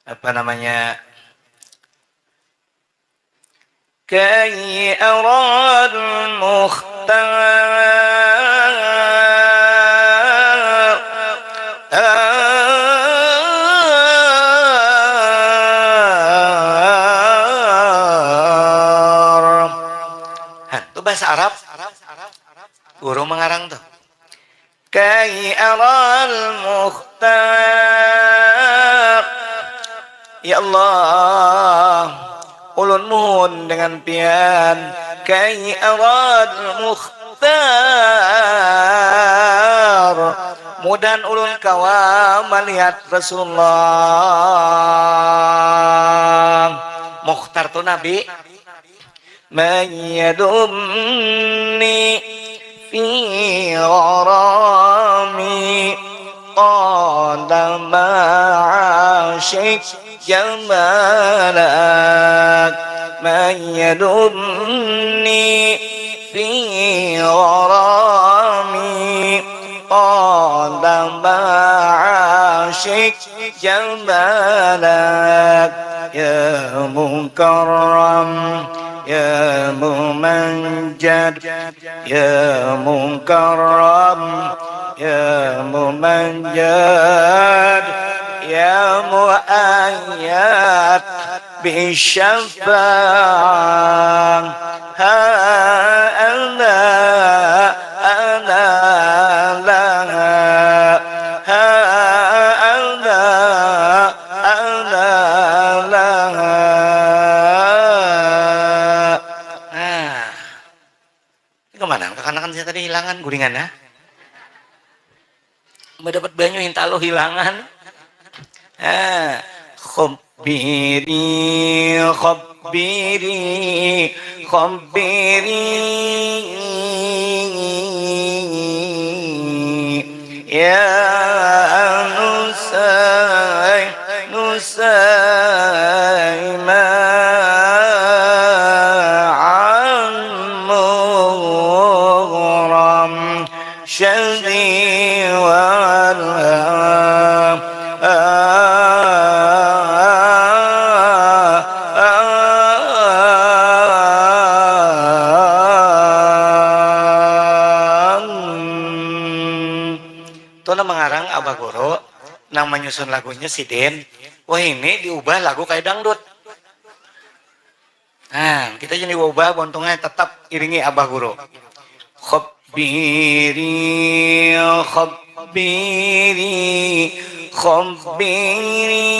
B: Apa namanya? Kai arad mukhtar itu bahasa Arab. Guru mengarang tuh. Kai aral mukhtar. Ya Allah, ulun mohon dengan pian. Kai aral mukhtar. Mudan ulun kawa melihat Rasulullah. Mukhtar tuh Nabi. Mayyadumni fi gharami qala ma'ashik jamalak mayyadumni fi gharami qala ma'ashik jamalak ya mukarram ya mumanjad ya mukarram ya mumanjad ya muayyad bisyafa'ah ha ana laha ha ana laha. Kemana? Kekanakan saya tadi hilangan guringan ya. Mendapat banyu hintalo hilangan. Khabbiri khabbiri khabbiri ya nusay nusayma syadhi wal itu mengarang Abah Guru nang menyusun lagunya Sidin. Wah ini diubah lagu kayak dangdut. Nah kita jadi ubah bontongnya tetap iringi Abah Guru. Khabbiri khabbiri khabbiri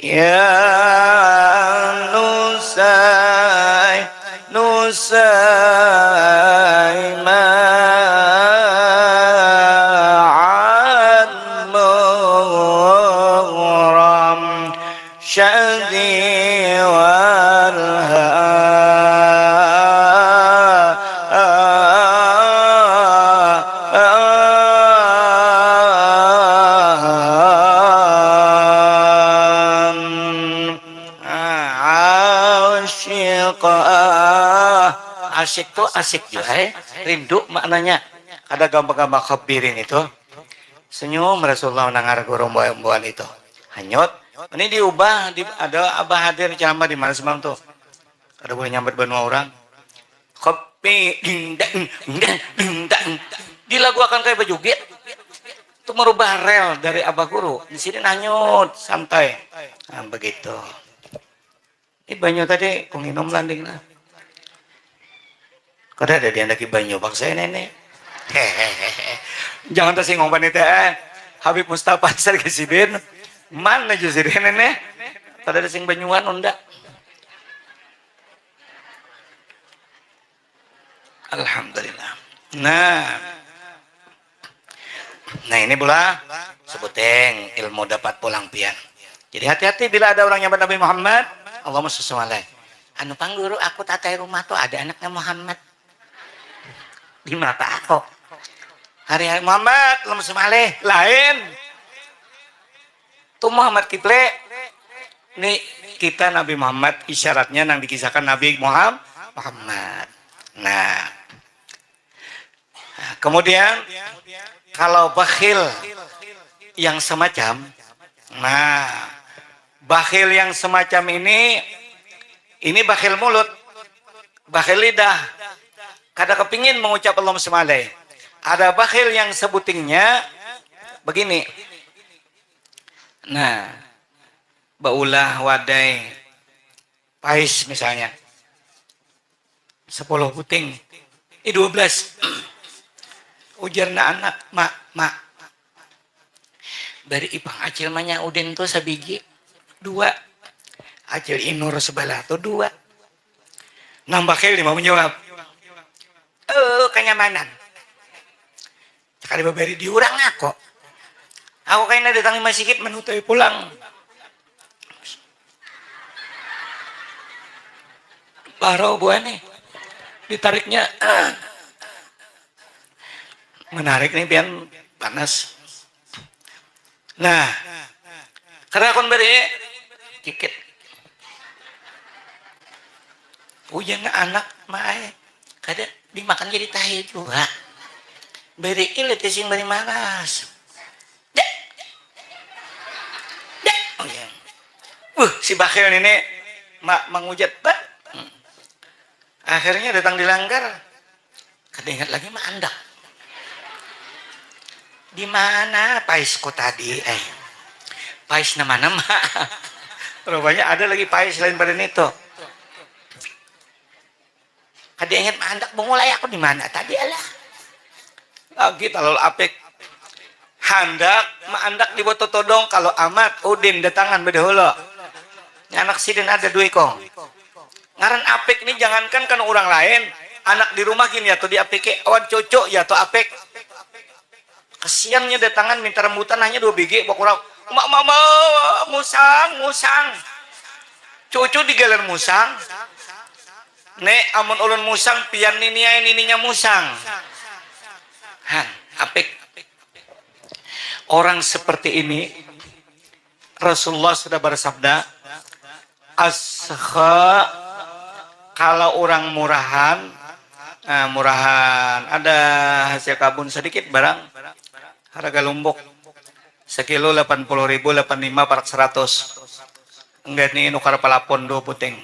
B: ya nusay nusay ma'an mughram syadhi wal asyik tuh asik juga rindu maknanya ada gambar-gambar khabirin itu senyum Rasulullah nangar gurung-gurung itu hanyut ini diubah ada Abah hadir ceramah di mana semalam tuh ada boleh nyambat benua orang kopi di lagu akan kayak baju git itu merubah rel dari Abah Guru di sini hanyut santai nah, begitu ini banyak tadi penginum landing lah. Kada ada dia lagi banyu bangsa nenek. Jangan tersinggung wanita. Habib Mustafa Sergi Sidin. Mana aja Sidin nenek? Kada ada sing banyuan unda. Alhamdulillah. Nah ini pula sebuting ilmu dapat pulang pian. Jadi hati-hati bila ada orang yang Nabi Muhammad. Allahumma sholli alaihi. Anu pangguru aku tatai rumah tuh ada anaknya Muhammad. Di mata aku
A: hari Muhammad Allahumma sholli alaihi
B: lain
A: tuh Muhammad kiple
B: nih kita Nabi Muhammad isyaratnya yang dikisahkan Nabi Muhammad. Nah, kemudian kalau bakhil yang semacam, nah bakhil yang semacam ini bakhil mulut, bakhil lidah, kada kepingin mengucap Allahumma sholli alaihi. Ada bakhil yang sebutingnya begini. Nah, baulah wadai pais misalnya 10 puting 12 ujarna anak mak dari ipang acil manya uden tuh sabiji 2 acil inur sebelah tuh 2 nambah kali mau menjawab kenyamanan sekali babari diurang aku kayaknya datang masih sedikit menutupi pulang parau buahnya ditariknya menarik nih pian panas. Nah karena kon beri dikit ujian anak mae kada dimakan jadi tahi juga beri ilit sing beri malas oh ya si bakhil ini mengujat pak akhirnya datang dilanggar kada ingat lagi mah andak di mana paisku tadi pais nama-nama rupanya ada lagi pais lain pada itu kada ingat mah andak bungulai aku di mana tadi alah lagi talol apik handak mah andak di boto todong kalau amat udin datangan bedaholo anak sidin ada dua kong ngaran apik nih jangankan kan orang lain anak di rumah gini ya tuh di apik awan cocok ya tuh apik kesiannya datangan minta rambutan hanya 2 biji bakurang mama musang cucu digaler musang nek amun ulun musang pian nininya musang apik orang seperti ini Rasulullah sudah bersabda asha kalau orang murahan ada hasil kabun sedikit barang harga lumbuk sekilo 80.000 85 parak 100 enggak nih nukar palapon 2 puting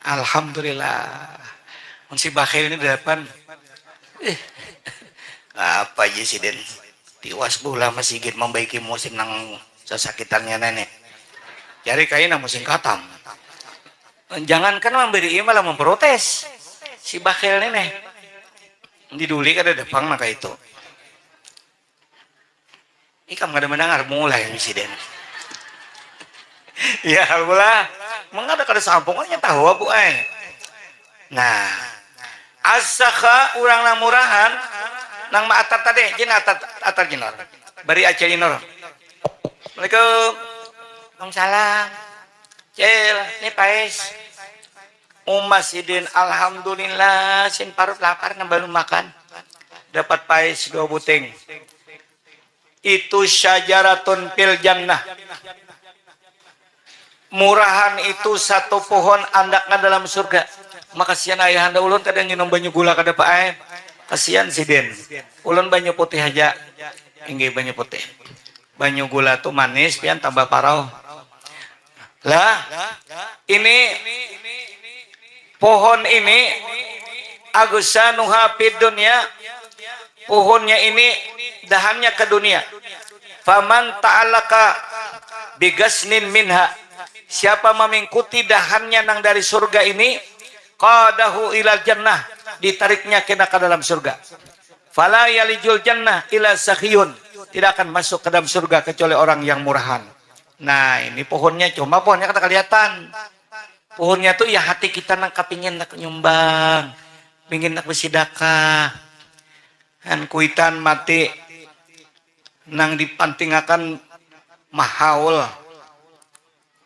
B: alhamdulillah si bakhil ini depan apa aja sih den tiwas bola masih git membaiki musim nang sesakitannya nenek cari kain musim katam jangankan memberi malah memprotes si bakhil ini diduli kada depan maka itu ikam kada mendengar mulai insiden ya alhamdulillah mengada kada sampungannya tahu bu nah asakha urang na murahan nang maatar tadi jin atar jinor bari acil inor Assalamualaikum salam cil ini pais Sidin alhamdulillah sin parut lapar na belum makan dapat pais 2 buting itu syajaratun fil jannah murahan itu satu pohon andakna dalam surga makasian ayah anda ulun kadang nginum banyu gula kada pae kasihan Sidin ulun banyu putih aja inggih banyu putih banyu gula tuh manis pian tambah parau lah ini pohon ini agusanuha fid dunya pohonnya ini dahannya ke dunia faman ta'alaka bigasnin minha siapa memengikuti dahannya nang dari surga ini qadahu ilal jannah ditariknya kena ke dalam surga fala yalijul jannah ila sakhiyun tidak akan masuk ke dalam surga kecuali orang yang murahan. Nah ini pohonnya cuma pohonnya kata kelihatan pohonnya tuh ya hati kita nang kapingin nak nyumbang pingin nak bersedekah kan kuitan mati nang dipantingakan mahaul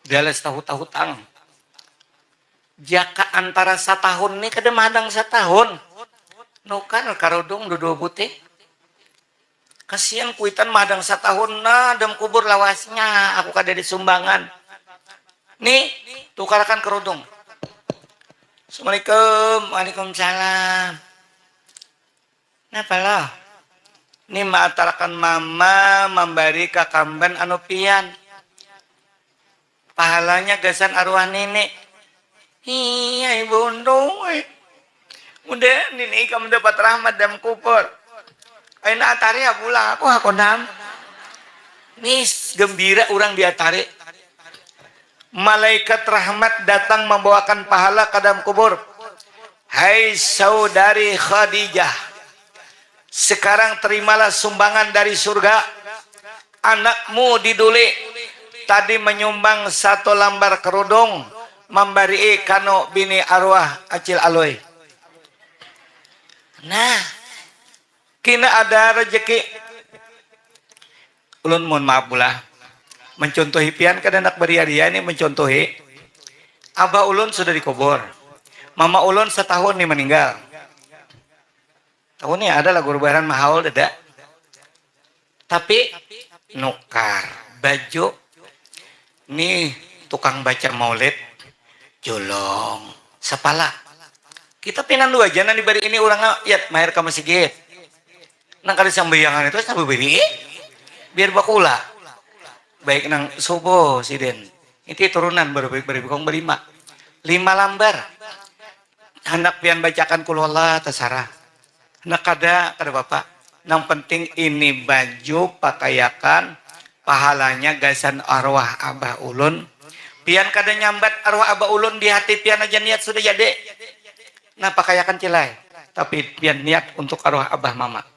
B: dalam tahu tang jaka antara setahun nih kada madang setahun nukan karodong 2 butik kasihan kuitan madang satahun na dem kubur lawasnya aku kada di sumbangan nih tukarakan kerudung. Assalamualaikum. Waalaikumsalam. Napa lo? Ini maatarakan mama memberi kakamban anu pian. Pahalanya gasan arwah nenek. Iya ibu undung. Udah nenek kamu dapat rahmat dalam kubur. Aina atari ya pulang aku hakonam. Nis gembira orang di atari. Malaikat rahmat datang membawakan pahala ke dalam kubur. Hai saudari Khadijah, sekarang terimalah sumbangan dari surga. Anakmu diduli tadi menyumbang 1 lembar kerudung memberi kano bini arwah acil aloy. Nah, kina ada rezeki. Ulun mohon maaf pula mencontohi pian kan anak beria-ria ini mencontohi. Abah ulun sudah dikubur, mama ulun setahun nih meninggal. Tahunnya ada lah gurbaran mahal dada. Tapi nukar baju nih tukang baca maulid jolong sepala. Kita pinan 2 aja diberi ini orang ya mahir ke masjid. Nang kali sambayangan itu sampai beri biar bakula. Baik nang subuh siden. Itu turunan baru kong berlima. 5 lembar. Hendak pian bacakan kulullah tasarah. Hendak kada bapak. Nang penting ini baju pakaiakan pahalanya gasan arwah abah ulun. Pian kada nyambat arwah abah ulun di hati pian aja niat sudah jadi. Nah pakaiakan cilai. Tapi pian niat untuk arwah abah mama.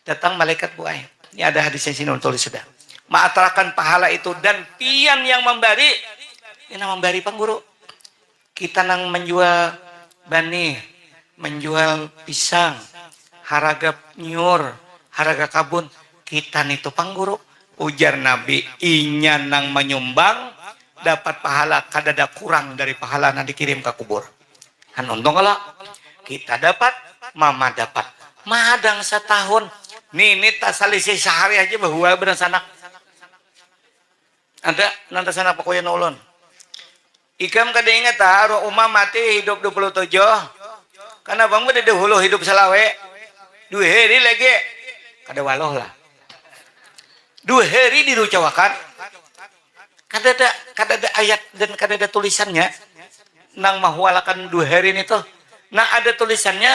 B: Datang malaikat buai. Ini ada hadisnya sini tulis sudah. Maatarakan pahala itu dan pian yang memberi. Ini memberi pangguru. Kita nang menjual bani, menjual pisang, haraga nyur, haraga kabun. Kita itu pangguru. Ujar Nabi, inya nang menyumbang dapat pahala kadada kurang dari pahala yang dikirim ke kubur. Kan untung kalau kita dapat, mama dapat. Madang setahun. Ini tak salisi sehari aja bahwa berasanak. Ada nanti sana pokoknya ulun. Ikam kada ingat roh umah mati hidup 27. Karena bang udah dahulu hidup selawe. 2 hari lagi. Kada waloh lah. 2 hari dirucawakan. Kada ada ayat dan kada ada tulisannya. Nang mahwalakan 2 hari ini tuh. Nah ada tulisannya.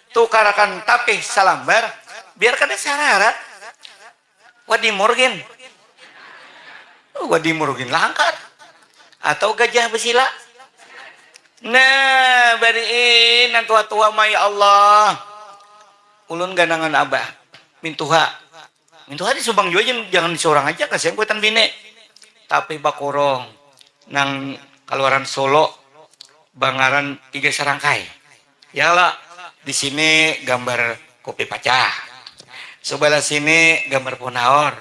B: Tukarakan tapih salambar. Biar kada syarat. Wadi Morgan. Wadi Morgan langkar. Atau gajah besila. Nah, bariin nan tua-tua ma ya Allah. Ulun ganangan abah. Mintuha. Mintuha disumbang juga jangan disorang aja kasih kuitan bini. Tapi bakorong nang keluaran Solo Bangaran 3 serangkai. Ya lah, di sini gambar kopi pacah. Sebelah sini gambar pohon haor.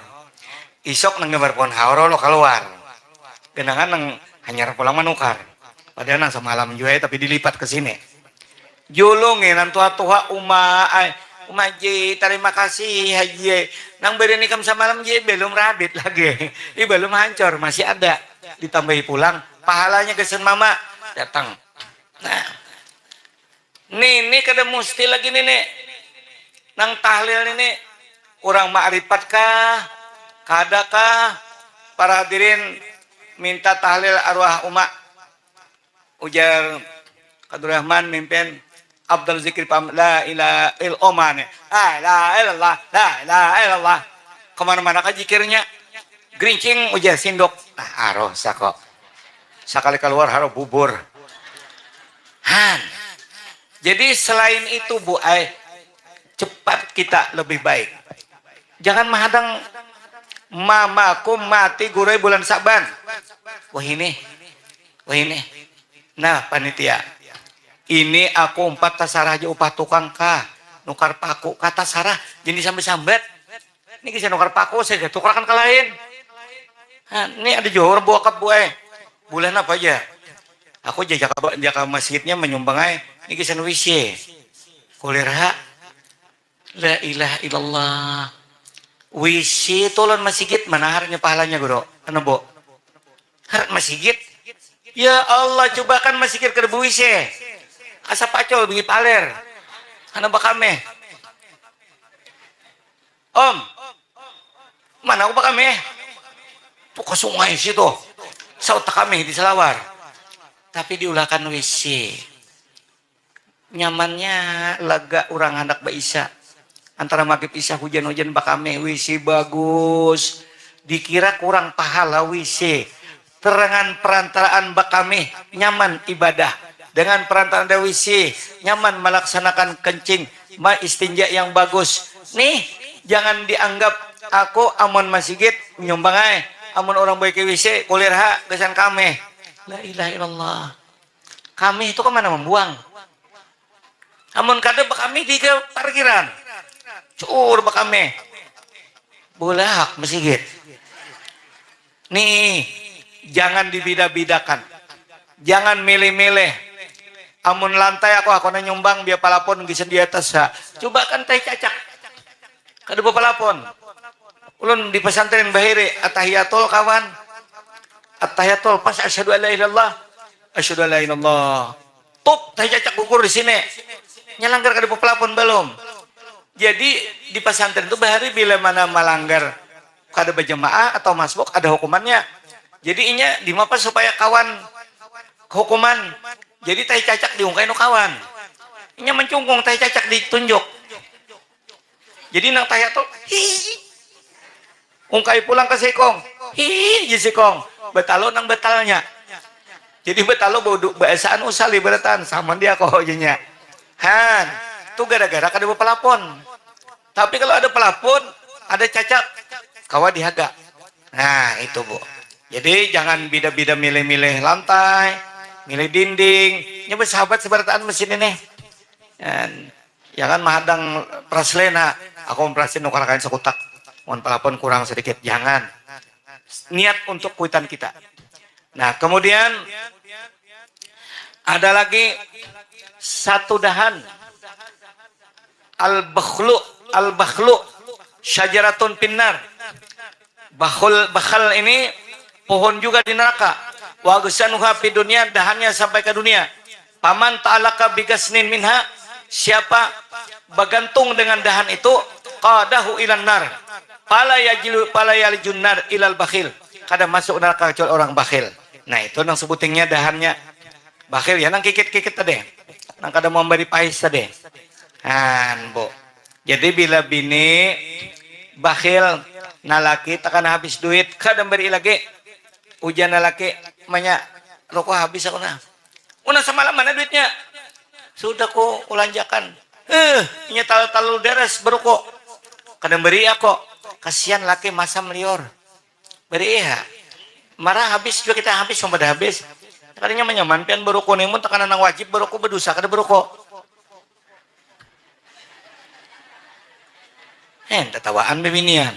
B: Isok nang gambar pohon haor lo keluar. Genangan nang hanya pulang manukar. Padahal nang semalam juga tapi dilipat ke sini. Julungin nang tua-tua Umaji, terima kasih Haji. Nang beri nikam semalam je belum rabit lagi. Ini belum hancur, masih ada. Ditambahi pulang, pahalanya gesen mama datang. Nah, ini kada musti lagi nih. Nang tahlil ini orang ma'rifat kah? Kadakah? Para hadirin minta tahlil arwah umat. Ujar Abdurrahman mimpin Abdul Zikir pam la ilaha illallah. La ilallah, la ilaha illallah. Kemana-mana kan zikirnya. Gerincing ujar sindok. Aroh sako. Sekali keluar harus bubur. Han. Jadi selain itu Bu cepat kita lebih baik. Jangan menghadang mamaku mati gurai bulan Saban. Wah ini. Nah panitia. Ini aku 4 tasarah aja upah tukang kah. Nukar paku kata sarah. Jadi sampai sambat. Ini kisah nukar paku saya tukarkan ke lain. Nah, ini ada johor bokap bulan apa aja. Aku jaga masjidnya menyumbang aja. Ini kisah WC. Kulirha. La ilaha illallah. WC tulon masjid mana harnya pahalanya bro? Ano bo? Har masjid? Ya Allah, coba kan masjid ke WC. Asa pacol bagi paler. Ano ba kami? Om, mana ako ba kami? Tuh ke sungai situ. Sa utak kami di Selawar. Tapi diulahkan WC. Nyamannya lega orang hendak baisa. Antara maghrib isya hujan-hujan bakame WC bagus. Dikira kurang pahala WC. Terangan perantaraan bakame nyaman ibadah. Dengan perantaraan WC nyaman melaksanakan kencing, istinja yang bagus. Nih, jangan dianggap aku amun masjid nyumbang ae. Amun orang baik WC kuliah gesan kame. La ilaha illallah. Kami itu kemana membuang? Amun kada bakame di parkiran. Cur bakame. Bolak masjid. Nih, jangan dibida-bidakan. Jangan milih-milih. Amun lantai aku na nyumbang biar palapon gisen di atas ha. Coba kan teh cacak. Kada palapon. Ulun di pesantren Bahire atahiyatul kawan. Atahiyatul pas asyhadu alla ilaha illallah. Asyhadu alla ilaha illallah. Top teh cacak gugur di sini. Nyalanggar kada pelapon belum. Jadi di pesantren itu Bahari bila mana melanggar kada berjamaah atau masbuk ada hukumannya. Jadi inya dimapa supaya kawan hukuman. Jadi teh cacak diungkai no kawan. Inya mencungkung teh cacak ditunjuk. Jadi nang tahiyatul ungkai pulang ke sikong. Hi, sikong. Betalo nang betalnya. Jadi betalo bodoh bahasaan usali beratan sama dia kok nya. Han, itu gara-gara kada pelapon. Tapi kalau ada pelapon, ada cacat, kawa dihaga. Nah, itu Bu. Jadi jangan bida-bida milih-milih lantai, milih dinding. Nyoba sahabat seberataan mesin ini. Dan jangan mahadang praslena. Aku memprasin nukar kain sekutak. Mohon pelapon kurang sedikit. Jangan. Niat untuk kuitan kita. Nah, kemudian ada lagi satu dahan al-bakhlu syajaratun pinnar. Bakhal ini pohon juga di neraka. Wa ghasanuha fi dunya, dahannya sampai ke dunia. Paman ta'alaka bigasnin minha, siapa bergantung dengan dahan itu qadahu ilan nar. Pala yalijun nar ilal bakhil. Kada masuk neraka kecuali orang bakhil. Nah, itu nang sebutingnya dahannya bakhil ya nang kikit-kikit tadi. Nang kada mau beri pahis tadi. Han, Bu. Jadi bila bini bakhil nalaki takkan habis duit kada beri lagi. Ujian nalaki manya rokok habis aku na. Una semalam mana duitnya? Sudah ku ulanjakan. Nya talu deres berokok. Kada beri aku. Kasihan laki masam lior. Beri ya. Marah habis juga kita habis sampai habis. Kalinya menyaman pian berokok nemun tekanan nang wajib berokok berdosa kada berokok. Tatawaan bebinian.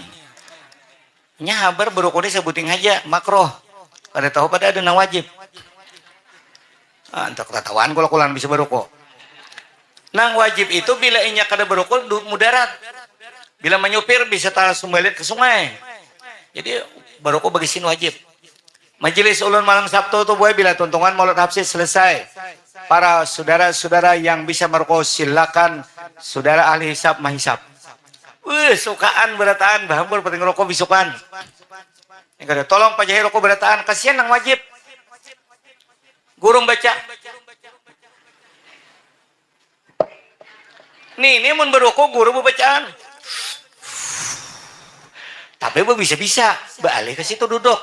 B: Nya habar berokok ini sebuting aja makroh. Kada tahu pada ada nang wajib. Untuk tatawaan kalau bisa berokok. Nang wajib itu bila inya kada berokok mudarat. Bila menyupir bisa taruh sumbelit ke sungai. Jadi berokok bagi sin wajib. Majelis ulun malam Sabtu itu boleh bila tuntungan maulid hafsiz selesai. Para saudara-saudara yang bisa merokok silakan saudara ahli hisab mahisab. Sukaan berataan bahambur penting rokok bisukan. Yang kada tolong pajahi rokok berataan kasihan nang wajib. Gurung baca. Nih mun berokok guru bacaan. Tapi bisa-bisa balik ke situ duduk.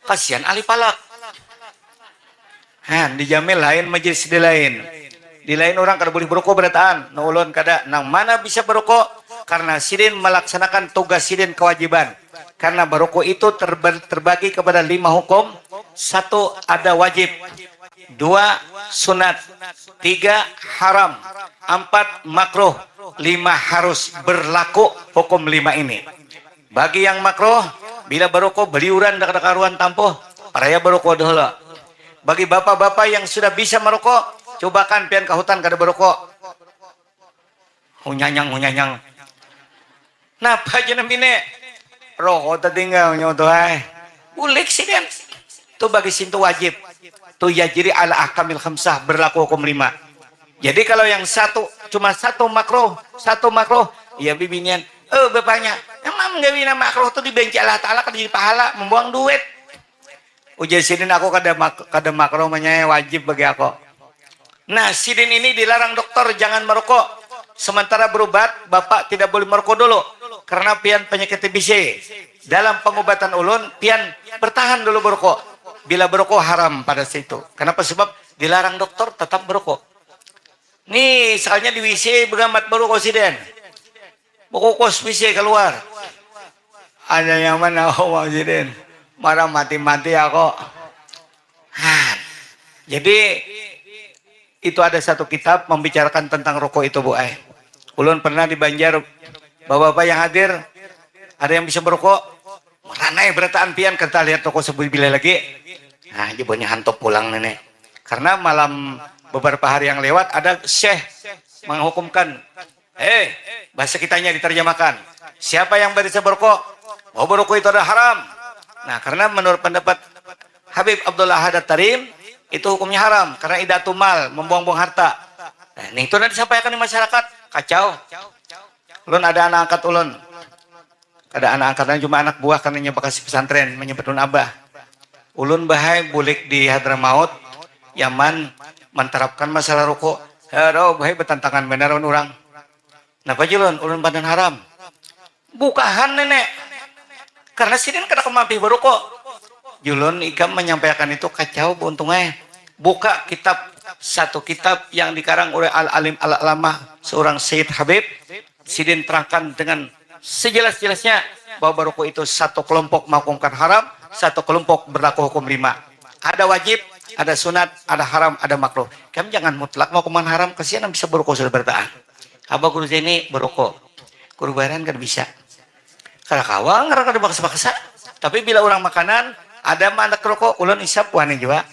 B: Kasihan ahli palak. Dijamin lain majelis di lain. Di lain orang kada boleh berokok berataan. No ulun kada nang mana bisa berokok karena sidin melaksanakan tugas sidin kewajiban. Karena berokok itu terbagi kepada 5 hukum. 1 ada wajib. 2 sunat. 3 haram. 4 makruh. 5 harus berlaku hukum 5 ini. Bagi yang makruh, bila berokok beliuran dak karuan tampoh, paraya berokok dahulu. Bagi bapak-bapak yang sudah bisa merokok, cobakan pian ke hutan kada berokok. Hunyanyang. Nah, pajen bine, rokok tertinggal nyoto
A: Bulik sih Den.
B: itu bagi sintu wajib tuh ya jadi ala ahkamil khamsah berlaku hukum 5. Jadi kalau yang cuma satu makruh ya bibinian bapaknya emang nggak bina makruh tuh dibenci Allah Ta'ala kan jadi pahala membuang duit ujar sidin aku kada makruh menyaya wajib bagi aku. Nah sidin ini dilarang dokter jangan merokok sementara berobat bapak tidak boleh merokok dulu karena pian penyakit TBC. Dalam pengobatan ulun pian bertahan dulu berokok. Bila berokok haram pada situ. Kenapa? Sebab dilarang dokter tetap berokok. Nih, misalnya di WC begamat berokok siden. Bokokos WC keluar. Ada yang mana siden. Marah mati-mati aku. Jadi itu ada satu kitab membicarakan tentang rokok itu Bu Ai. Ulun pernah di Banjar, bapak-bapak yang hadir, ada yang bisa berokok. Ranai berataan pian kita lihat toko sebuah bila lagi. Nah, jebonnya hantu pulang nenek. Karena malam beberapa hari yang lewat ada syekh menghukumkan. Bahasa kitanya diterjemahkan. Siapa yang bisa berokok? Oh, berokok itu adalah haram. Nah, karena menurut pendapat Habib Abdullah Ahad Tarim itu hukumnya haram karena idatul mal, membuang-buang harta. Nah, ini itu nanti disampaikan di masyarakat. Kacau. Ulun ada anak angkat ulun. Ada anak angkatnya cuma anak buah karena Bekasi pesantren menyebutun abah. Ulun bahai bulik di Hadramaut, Yaman menterapkan masalah rokok. Hero bahai bertentangan benar orang. Napa julun? Ulun badan haram. Bukahan nenek. Karena sidin kada kemampi berokok. Julun ikam menyampaikan itu kacau untungnya. Buka satu kitab yang dikarang oleh al-alim al-alamah seorang Syed Habib. Sidin terangkan dengan sejelas-jelasnya bahwa berokok itu satu kelompok menghukumkan haram, satu kelompok berlaku hukum 5. Ada wajib, ada sunat, ada haram, ada makruh. Kamu jangan mutlak menghukuman haram, kasihan bisa berokok sudah bertahan. Abah guru ini berokok, guru bayaran kan bisa. Karena kawang, karena kada baksa-baksa. Tapi bila orang makanan, ada mana rokok, ulun isap wani juga.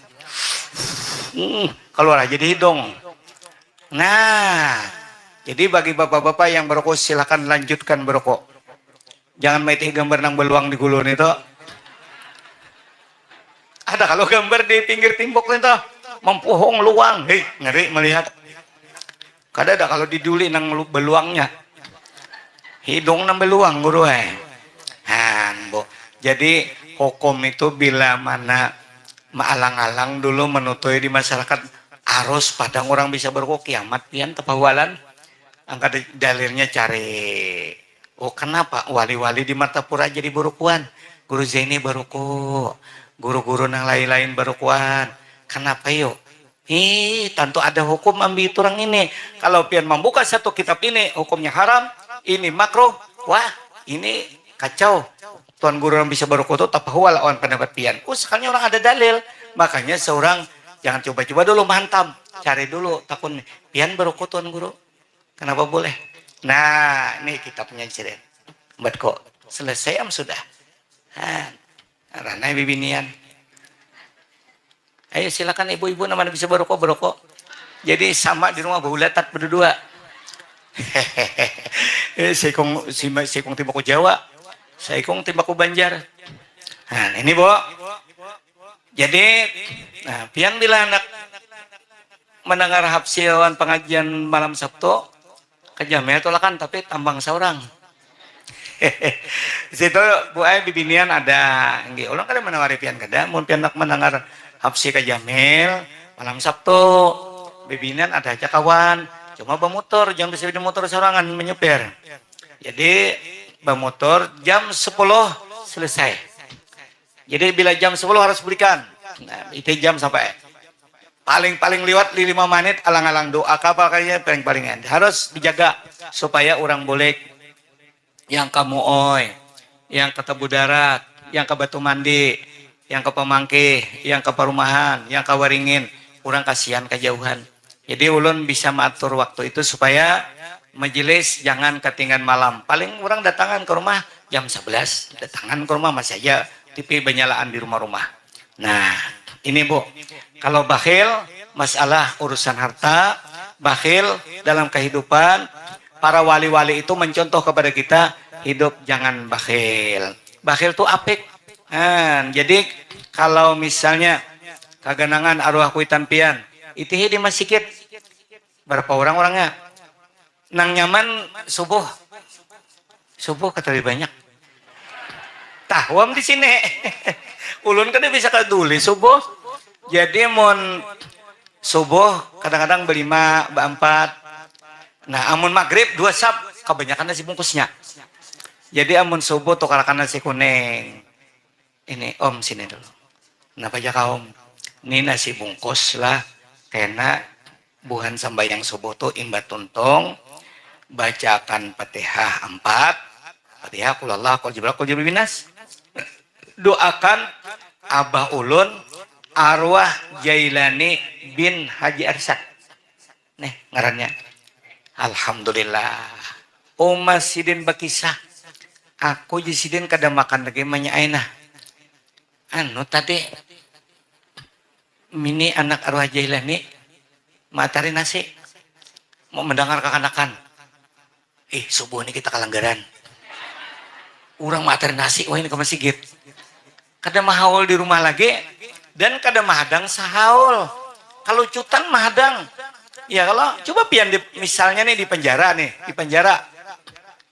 B: Keluar aja di hidung. Nah, jadi bagi bapak-bapak yang berokok silakan lanjutkan berokok. Jangan main gambar nang beluang di gulun itu. Ada kalau gambar di pinggir timbok itu mempuhong luang, ngeri melihat. Kada ada kalau diduli nang beluangnya. Hidung nang beluang guru Jadi hukum itu bila mana maalang-alang dulu menutui di masyarakat arus padang orang bisa berokok kiamat pian tepawalan. Angkat dalilnya cari. Oh kenapa wali-wali di Martapura jadi berukuan? Guru Zaini beruku, guru-guru nang lain-lain berukuan. Kenapa yuk? Tentu ada hukum ambil orang ini. Kalau pian membuka satu kitab ini hukumnya haram, ini makruh. Wah ini kacau. Tuan guru yang bisa berukut itu tapahwa lawan pendapat pian. Sekalinya orang ada dalil. Makanya seorang jangan coba-coba dulu mantap. Cari dulu takun pian berukut tuan guru. Kenapa boleh? Nah, ini kitabnya cerita. Buat kok selesai sudah. Ranai bibinian. Ayo silakan ibu-ibu namanya bisa berokok. Jadi sama di rumah bahulatat berdua. Sekong timbaku Jawa. Sekong timbaku Banjar. Nah, ini Bu. Jadi, pian bila anak mendengar hafsilan pengajian malam Sabtu, kejamnya tolakan tapi tambang seorang. Situ Bu Ai bibinian ada, nggih ulang kada menawari pian kada, mun pian nak mendengar hafsi ka Jamil malam Sabtu, bibinian ada aja kawan, cuma bermotor, jangan bisa di motor sorangan menyupir. Jadi bermotor jam 10 selesai. Jadi bila jam 10 harus berikan. Nah, itu jam sampai paling liwat 5 menit alang-alang doa kapal kayaknya paling-palingan. Harus dijaga supaya orang boleh yang ke Muoy, yang ke Tebu Darat, yang ke Batu Mandi, yang ke Pemangkih, yang ke Perumahan, yang ke Waringin, orang kasihan kejauhan. Jadi ulun bisa mengatur waktu itu supaya majelis jangan ketinggalan malam. Paling orang datangan ke rumah jam 11, datangan ke rumah masih aja TV benyalaan di rumah-rumah. Nah, ini Bu, kalau bakhil masalah urusan harta, bakhil dalam kehidupan, para wali-wali itu mencontoh kepada kita hidup jangan bakhil. bakhil tuh apik. Jadi kalau misalnya kaganangan arwah kuitan pian itu di masjid berapa orang-orangnya nang nyaman subuh kata lebih banyak tahwam di sini ulun kan bisa kaduli subuh jadi mon subuh kadang-kadang berlima berempat nah amun maghrib 2 sab kebanyakan nasi bungkusnya jadi amun subuh tukarakan nasi kuning ini om sini dulu kenapa aja kaum ini nasi bungkus lah kena buhan sambayang subuh tuh imbat tuntung bacakan Fatihah 4 Fatihah kulallah kul jibril binas doakan abah ulun arwah Jailani bin Haji Arsyad nih ngarannya alhamdulillah Oma sidin bakisah aku jisidin kada makan lagi aina anu tadi mini anak arwah Jailani matari nasi mau mendengar kekanakan subuh ini kita kalanggaran orang materi nasi wah ini ke masjid kada mahaul di rumah lagi dan kada mahadang sahaul kalau cutan mahadang ya kalau coba pian misalnya nih di penjara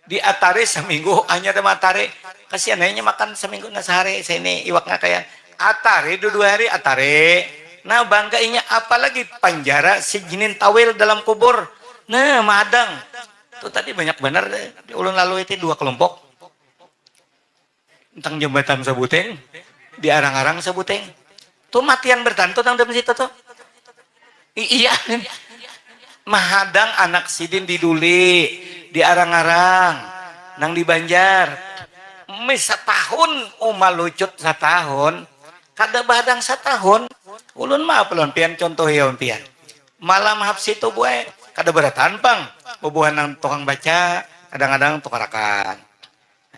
B: di atare seminggu hanya ada matare kasihan hanya makan seminggu na sehari saya ini iwaknya kayak atare 2 hari atare nah banggainya apalagi penjara sejinin tawil dalam kubur nah mahadang tuh tadi banyak benar di ulun lalu itu 2 kelompok tentang jembatan Sabuteng di arang-arang Sabuteng tuh matian bertantu tentang dalam situ tuh iya mahadang anak sidin di Duli di arang-arang nang di Banjar setahun lucut setahun kada badang setahun ulun maaf pelon pian contoh ya pian malam hapsi itu buai kada beratan pang bubuhan nang tukang baca kadang-kadang tukarakan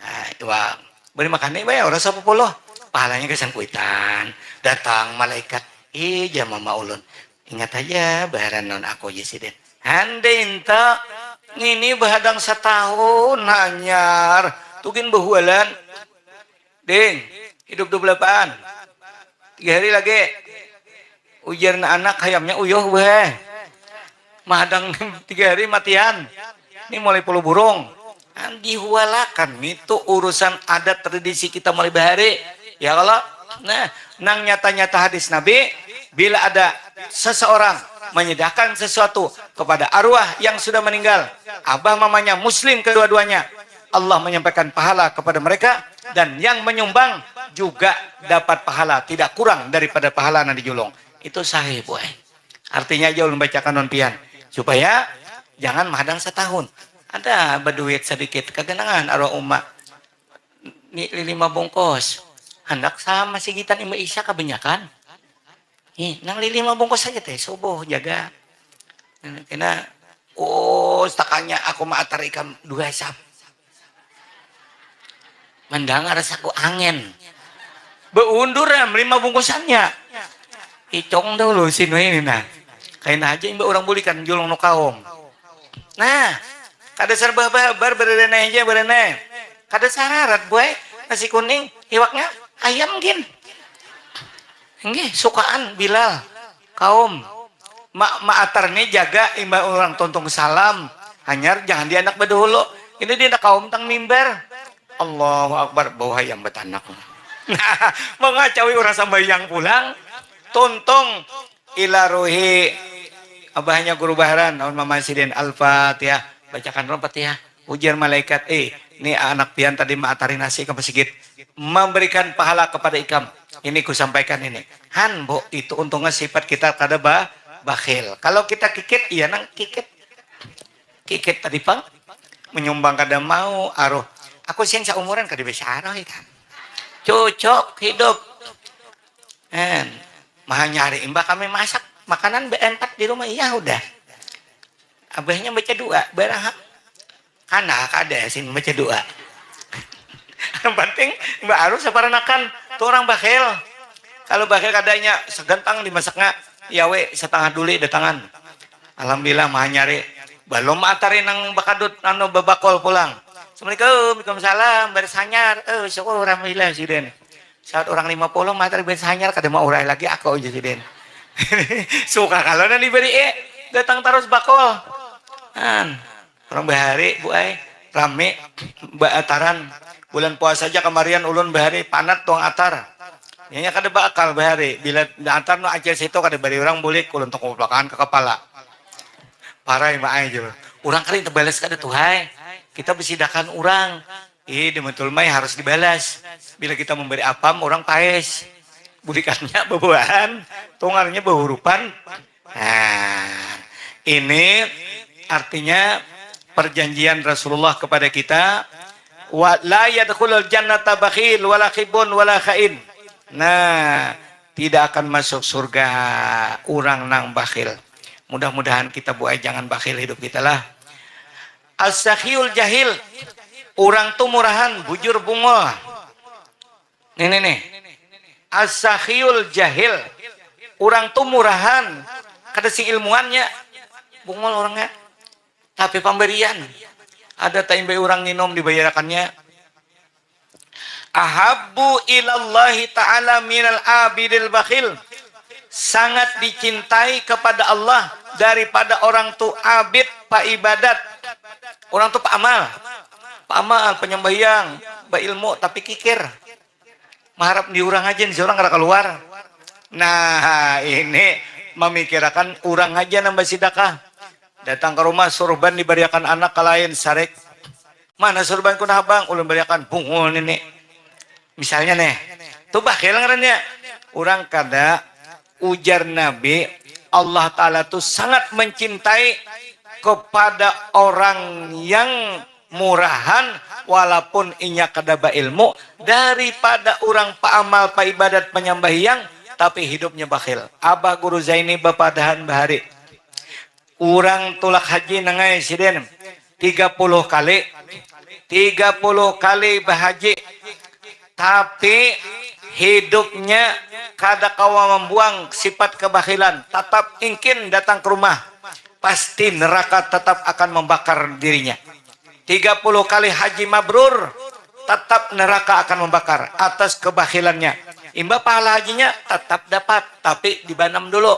B: nah itu bang beri makan nih bayar orang 10 pahalanya kesan kuitan datang malaikat jam mama ulun ingat aja baharan non aku jesiden handai enta ini bahadang setahun hanyar tugin behualan ding hidup 28 3 hari lagi ujar anak hayamnya uyuh weh mahadang 3 hari matian ini mulai puluh burung dihualakan itu urusan adat tradisi kita mulai bahari ya kalau nah nang nyata-nyata hadis Nabi bila ada seseorang menyedahkan sesuatu kepada arwah yang sudah meninggal abah mamanya muslim kedua-duanya Allah menyampaikan pahala kepada mereka dan yang menyumbang juga dapat pahala tidak kurang daripada pahala yang dijulung itu sahih boy artinya aja ulun bacakan nonpian supaya jangan mahadang setahun ada berduit sedikit kegenangan arwah umat ni 5 bungkus hendak sama sigitan Imba Isya kebanyakan nang 5 bungkus saja teh subuh jaga kena stakanya aku maatar ikan 2 sap mendengar saku angin beundur 5 bungkusannya icong dulu sini ini nah kain aja Imba orang bulikan julung no kaum nah kada sarbabar bereneh aja bereneh kada sararat boy nasi kuning iwaknya ayam gin nggih sukaan Bilal kaum maatar nih jaga Imba orang tontong salam hanyar jangan di anak bedahulu ini di anak kaum tang mimbar Allahu Akbar bau hayam betanak nah mengacawi orang sambayang pulang tontong ila ruhi abahnya guru baharan naon mama sidin al-fatihah bacakan Al-Fatihah ujar malaikat ini anak pian tadi maatari nasi ke masjid memberikan pahala kepada ikam ini ku sampaikan ini han bo itu untungnya sifat kita kada bakhil kalau kita kikit iya nang kikit tadi pang menyumbang kada mau aruh aku siang seumuran kada bisa aruh ikan cocok hidup mah nyari Imba kami masak makanan B4 di rumah iya udah abahnya baca doa barang karena ada sih baca doa yang penting Mbak Arus saparanakan tuh orang bakhil kalau bakhil kadanya segantang dimasaknya yawe setengah duli datangan alhamdulillah mah nyari belum atari nang bakadut anu babakol pulang
A: Assalamualaikum, Waalaikumsalam, beres hanyar. Syukur alhamdulillah sih Den. Saat orang 50 materi beres hanyar kada mau urai lagi aku aja sih Den. Suka kalau nanti diberi datang terus bakol. Orang bahari bu rame ataran bulan puasa aja kemarin ulun bahari panat tuang atar. Nya kada bakal bahari bila atar no aja situ kada bari orang boleh kulun tong ke kepala. Parah mah aja. Orang kali terbalas kada tuh hai. Kita bersidakan orang. Di betul mai harus dibalas. Bila kita memberi apam orang paes. Budikannya bebuahan, tungarnya behurupan. Nah, ini artinya perjanjian Rasulullah kepada kita. Wa la yadkhulul jannata bakhil wala khibun wala khain. Nah, tidak akan masuk surga orang nang bakhil. Mudah-mudahan kita buai jangan bakhil hidup kita lah. As-sakhiyul jahil, orang tuh murahan, bujur bungol. Nih. As-sakhiyul jahil, orang tuh murahan, kada si ilmuannya, bungol orangnya. Tapi pemberian, ada taimbai orang minum dibayarakannya. Ahabbu ilallahi ta'ala minal abidil bakhil. Sangat dicintai kepada Allah daripada orang tuh abid pak ibadat. Orang tuh pak amal, penyembahyang, pak ilmu tapi kikir. Mengharap diurang aja nih orang kada keluar. Nah ini memikirkan urang aja nambah sidakah. Datang ke rumah surban diberiakan anak ke lain sarek. Mana surban ku nah bang? Ulun beriakan bungul ini. Misalnya nih, tuh bakhil ngarannya. Urang kada ujar Nabi Allah Ta'ala tuh sangat mencintai kepada orang yang murahan walaupun inya kadaba ilmu daripada orang paamal pa ibadat penyembahyang tapi hidupnya bakhil. Abah Guru Zaini Bapak Dahan Bahari orang tulak haji nangai siden 30 kali bahaji tapi hidupnya kada kawa membuang sifat kebakhilan, tetap ingin datang ke rumah pasti neraka tetap akan membakar dirinya. 30 kali haji mabrur tetap neraka akan membakar atas kebakhilannya. Imba pahala hajinya tetap dapat tapi dibanam dulu.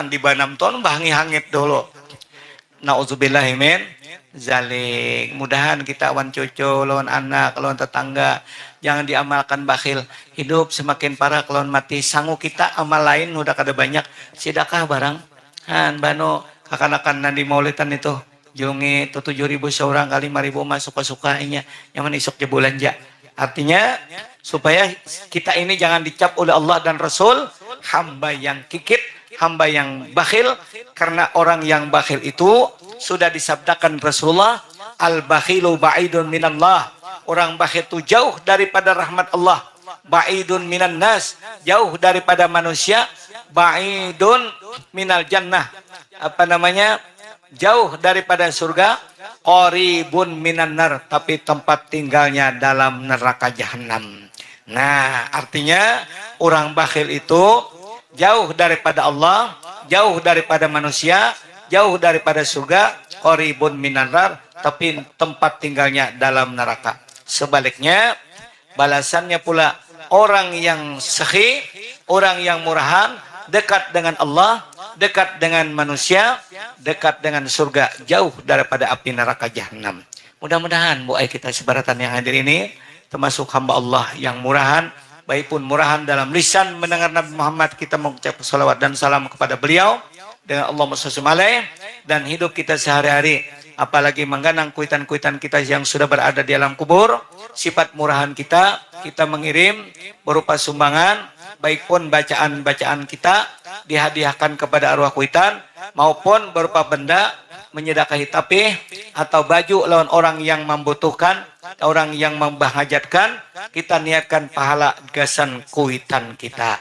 A: Dibanam ton bahangi hangit dulu. Nauzubillahi min zalik. Mudahan kita lawan cucu, lawan anak, lawan tetangga jangan diamalkan bakhil. Hidup semakin parah lawan mati. Sangu kita amal lain udah kada banyak. Sedekah barang. Bano kakanakan nandi maulidan itu jungi itu 7.000 seorang kali 5.000 masuk suka-sukainya yang isuk je belanja. Artinya supaya kita ini jangan dicap oleh Allah dan Rasul hamba yang kikit, hamba yang bakhil. Karena orang yang bakhil itu sudah disabdakan Rasulullah, al-bakhilu ba'idun minallah. Orang bakhil itu jauh daripada rahmat Allah. Ba'idun minan nas, jauh daripada manusia. Ba'idun minal jannah, jauh daripada surga. Qaribun minan nar, tapi tempat tinggalnya dalam neraka jahanam. Nah, artinya orang bakhil itu jauh daripada Allah, jauh daripada manusia, jauh daripada surga. Qaribun minan nar, tapi tempat tinggalnya dalam neraka. Sebaliknya, balasannya pula orang yang sakhi, orang yang murahan, dekat dengan Allah, dekat dengan manusia, dekat dengan surga, jauh daripada api neraka jahanam. Mudah-mudahan buai kita sebaratan yang hadir ini termasuk hamba Allah yang murahan, baik pun murahan dalam lisan mendengar Nabi Muhammad, kita mengucap salawat dan salam kepada beliau dengan Allahumma shalli alaihi, dan hidup kita sehari-hari apalagi mengganang kuitan-kuitan kita yang sudah berada di alam kubur. Sifat murahan kita mengirim berupa sumbangan, baik pun bacaan-bacaan kita dihadiahkan kepada arwah kuitan maupun berupa benda menyedakahi tapih atau baju lawan orang yang membutuhkan, orang yang membahajatkan, kita niatkan pahala gasan kuitan kita.